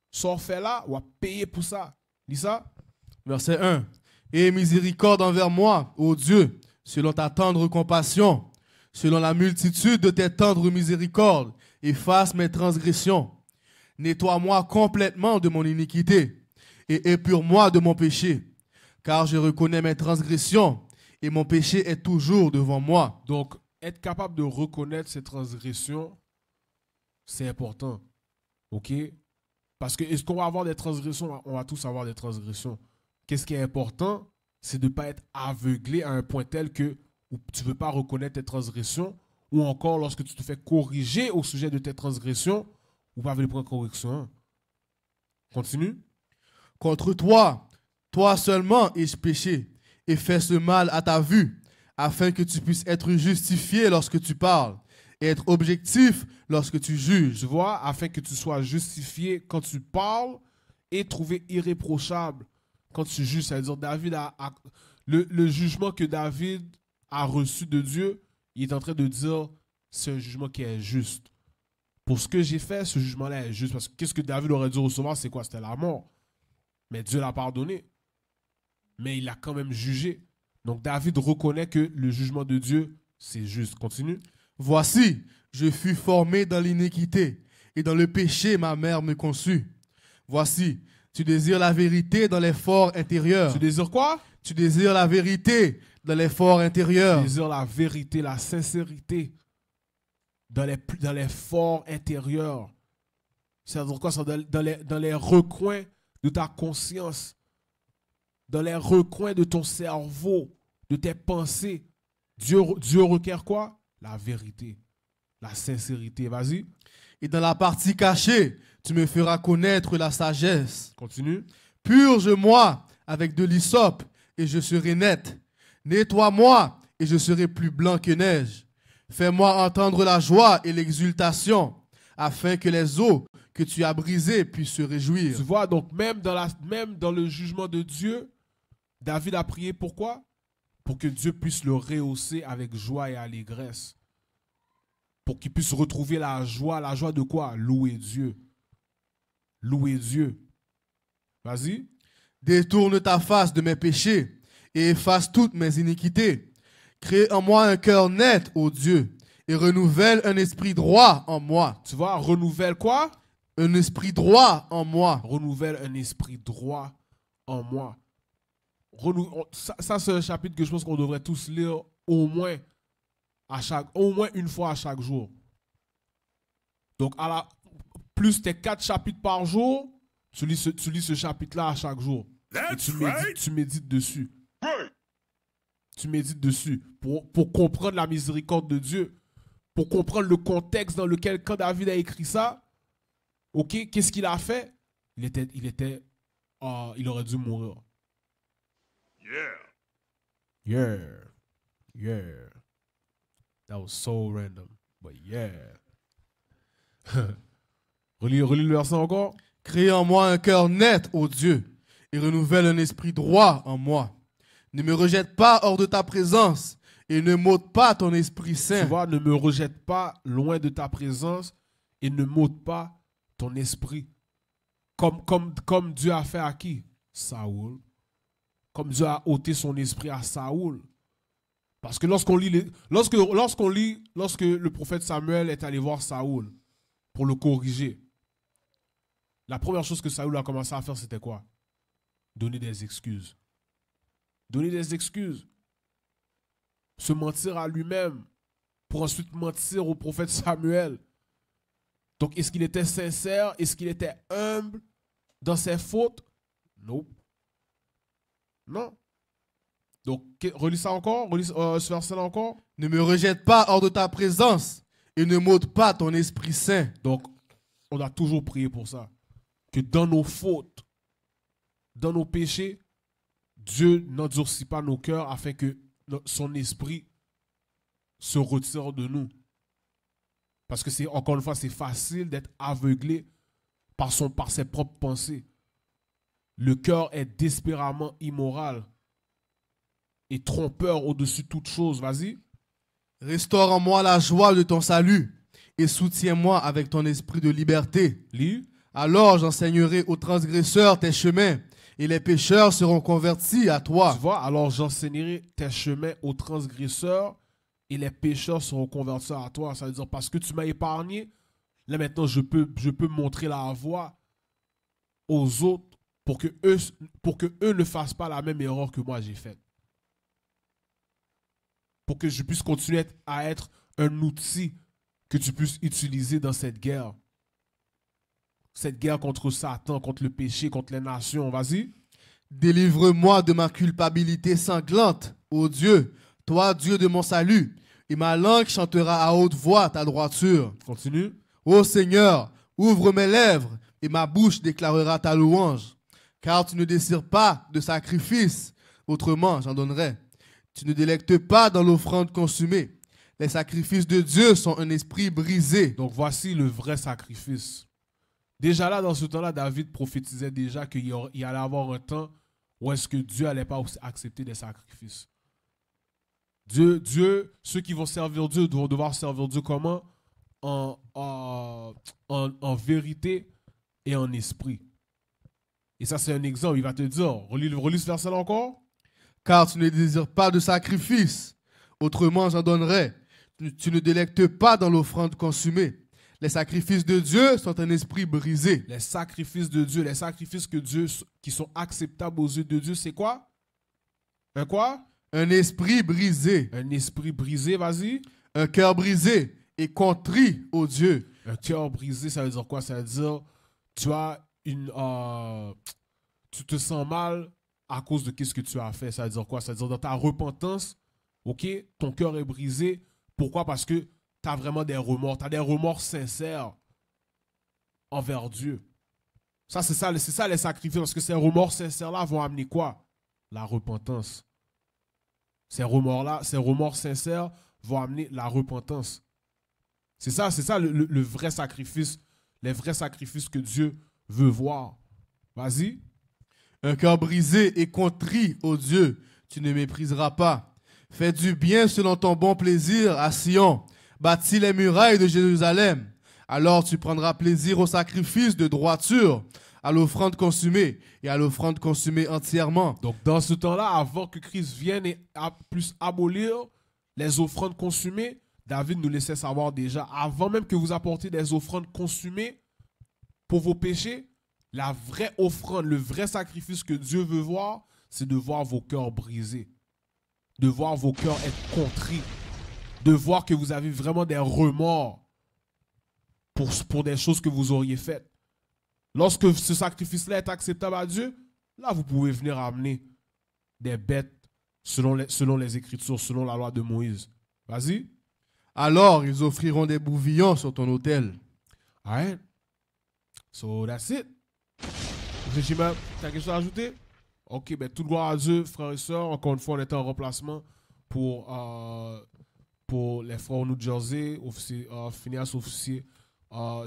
Sors fait là, ou à payer pour ça. Lis ça. Verset 1. Et miséricorde envers moi, ô Dieu, selon ta tendre compassion, selon la multitude de tes tendres miséricordes, efface mes transgressions. Nettoie-moi complètement de mon iniquité et épure-moi de mon péché, car je reconnais mes transgressions et mon péché est toujours devant moi. Donc, être capable de reconnaître ses transgressions, c'est important. OK? Parce que est-ce qu'on va avoir des transgressions? On va tous avoir des transgressions. Qu'est-ce qui est important? C'est de ne pas être aveuglé à un point tel que où tu ne veux pas reconnaître tes transgressions, ou encore lorsque tu te fais corriger au sujet de tes transgressions, ou pas venir prendre correction. Continue. Contre toi, toi seulement ai-je péché et fait ce mal à ta vue, afin que tu puisses être justifié lorsque tu parles et être objectif lorsque tu juges. Tu vois, afin que tu sois justifié quand tu parles et trouvé irréprochable quand tu juges. C'est-à-dire, David le jugement que David a reçu de Dieu, il est en train de dire, c'est un jugement qui est juste. Pour ce que j'ai fait, ce jugement-là est juste. Parce que qu'est-ce que David aurait dû recevoir? C'est quoi? C'était la mort. Mais Dieu l'a pardonné. Mais il l'a quand même jugé. Donc David reconnaît que le jugement de Dieu, c'est juste. Continue. Voici, je fus formé dans l'iniquité, et dans le péché ma mère me conçut. Voici, tu désires la vérité dans les forts intérieurs. Tu désires quoi? Tu désires la vérité dans les forts intérieurs. Tu désires la vérité, la sincérité dans les forts intérieurs. C'est-à-dire quoi? C'est dans les recoins de ta conscience, dans les recoins de ton cerveau, de tes pensées. Dieu requiert quoi? La vérité, la sincérité. Vas-y. Et dans la partie cachée, tu me feras connaître la sagesse. Continue. Purge-moi avec de l'hysope et je serai net. Nettoie-moi et je serai plus blanc que neige. Fais-moi entendre la joie et l'exultation, afin que les os que tu as brisés puissent se réjouir. Tu vois, donc même dans le jugement de Dieu, David a prié pourquoi? Pour que Dieu puisse le rehausser avec joie et allégresse. Pour qu'il puisse retrouver la joie. La joie de quoi? Louer Dieu. Louer Dieu. Vas-y. Détourne ta face de mes péchés et efface toutes mes iniquités. Crée en moi un cœur net, ô Dieu, et renouvelle un esprit droit en moi. Tu vois, renouvelle quoi? Un esprit droit en moi. Renouvelle un esprit droit en moi. Ça c'est un chapitre que je pense qu'on devrait tous lire au moins une fois à chaque jour. Donc, plus tes 4 chapitres par jour, tu lis ce chapitre-là à chaque jour. Et tu médites dessus. Tu médites dessus pour comprendre la miséricorde de Dieu, pour comprendre le contexte dans lequel, quand David a écrit ça, ok, qu'est-ce qu'il a fait? Il aurait dû mourir. Yeah. That was so random, but yeah. relis le verset encore. Crée en moi un cœur net, ô Dieu, et renouvelle un esprit droit en moi. Ne me rejette pas hors de ta présence et ne m'ôte pas ton Esprit Saint. Tu vois, ne me rejette pas loin de ta présence et ne m'ôte pas ton esprit. Comme Dieu a fait à qui? Saoul. comme Dieu a ôté son esprit à Saoul. Parce que lorsque le prophète Samuel est allé voir Saoul pour le corriger, la première chose que Saoul a commencé à faire, c'était quoi? Donner des excuses. Donner des excuses. Se mentir à lui-même pour ensuite mentir au prophète Samuel. Donc, est-ce qu'il était sincère? Est-ce qu'il était humble dans ses fautes? Non. Non. Donc, relis ça encore, relis ce verset-là encore. Ne me rejette pas hors de ta présence et ne m'ôte pas ton Esprit Saint. Donc, on a toujours prié pour ça. Que dans nos fautes, dans nos péchés, Dieu n'endurcit pas nos cœurs afin que son esprit se retire de nous. Parce que c'est, encore une fois, c'est facile d'être aveuglé par ses propres pensées. Le cœur est désespérément immoral et trompeur au-dessus de toute chose. Vas-y. Restaure en moi la joie de ton salut et soutiens-moi avec ton esprit de liberté. Lis. Alors j'enseignerai aux transgresseurs tes chemins et les pécheurs seront convertis à toi. Tu vois, alors j'enseignerai tes chemins aux transgresseurs et les pécheurs seront convertis à toi. Ça veut dire parce que tu m'as épargné, là maintenant je peux montrer la voie aux autres pour que eux ne fassent pas la même erreur que moi j'ai faite. Pour que je puisse continuer à être un outil que tu puisses utiliser dans cette guerre. Cette guerre contre Satan, contre le péché, contre les nations. Vas-y. Délivre-moi de ma culpabilité sanglante, ô Dieu, toi Dieu de mon salut, et ma langue chantera à haute voix ta droiture. Continue. Ô Seigneur, ouvre mes lèvres, et ma bouche déclarera ta louange. Car tu ne désires pas de sacrifice, autrement j'en donnerai. Tu ne délectes pas dans l'offrande consumée. Les sacrifices de Dieu sont un esprit brisé. Donc voici le vrai sacrifice. Déjà là, dans ce temps-là, David prophétisait déjà qu'il allait avoir un temps où est-ce que Dieu n'allait pas accepter des sacrifices. Dieu, ceux qui vont servir Dieu vont devoir servir Dieu comment? En vérité et en esprit. Et ça, c'est un exemple. Il va te dire, relis ce verset-là encore. Car tu ne désires pas de sacrifice, autrement j'en donnerai. Tu ne délectes pas dans l'offrande consumée. Les sacrifices de Dieu sont un esprit brisé. Les sacrifices de Dieu, les sacrifices qui sont acceptables aux yeux de Dieu, c'est quoi? Un quoi? Un esprit brisé. Un esprit brisé, vas-y. Un cœur brisé et contrit, ô Dieu. Un cœur brisé, ça veut dire quoi? Ça veut dire tu te sens mal à cause de ce que tu as fait. Ça veut dire quoi? Ça veut dire dans ta repentance, ok, ton cœur est brisé. Pourquoi? Parce que tu as vraiment des remords. Tu as des remords sincères envers Dieu. Ça, c'est ça les sacrifices. Parce que ces remords sincères-là vont amener quoi? La repentance. Ces remords sincères vont amener la repentance. C'est ça le vrai sacrifice. Les vrais sacrifices que Dieu veut voir. Vas-y. Un cœur brisé et contrit, ô Dieu, tu ne mépriseras pas. Fais du bien selon ton bon plaisir à Sion. Bâtis les murailles de Jérusalem. Alors tu prendras plaisir au sacrifice de droiture, à l'offrande consumée et à l'offrande consumée entièrement. Donc dans ce temps-là, avant que Christ vienne et plus abolir les offrandes consumées, David nous laissait savoir déjà, avant même que vous apportiez des offrandes consumées pour vos péchés, la vraie offrande, le vrai sacrifice que Dieu veut voir, c'est de voir vos cœurs brisés, de voir vos cœurs être contrits, de voir que vous avez vraiment des remords pour des choses que vous auriez faites. Lorsque ce sacrifice-là est acceptable à Dieu, là vous pouvez venir amener des bêtes selon les Écritures, selon la loi de Moïse. Vas-y. Alors ils offriront des bouvillons sur ton autel. All right. So that's it. Régime, tu as quelque chose à ajouter? Ok, ben toute gloire à Dieu, frères et sœurs. Encore une fois, on était en remplacement pour les frères au New Jersey, Phineas officier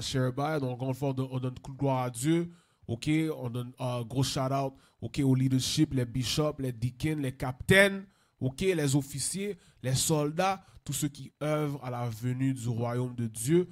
Sherebai. Donc encore une fois, on donne toute gloire à Dieu. Ok, on donne gros shout-out au leadership, les bishops, les deacons, les captains, ok, les officiers, les soldats, tous ceux qui œuvrent à la venue du royaume de Dieu.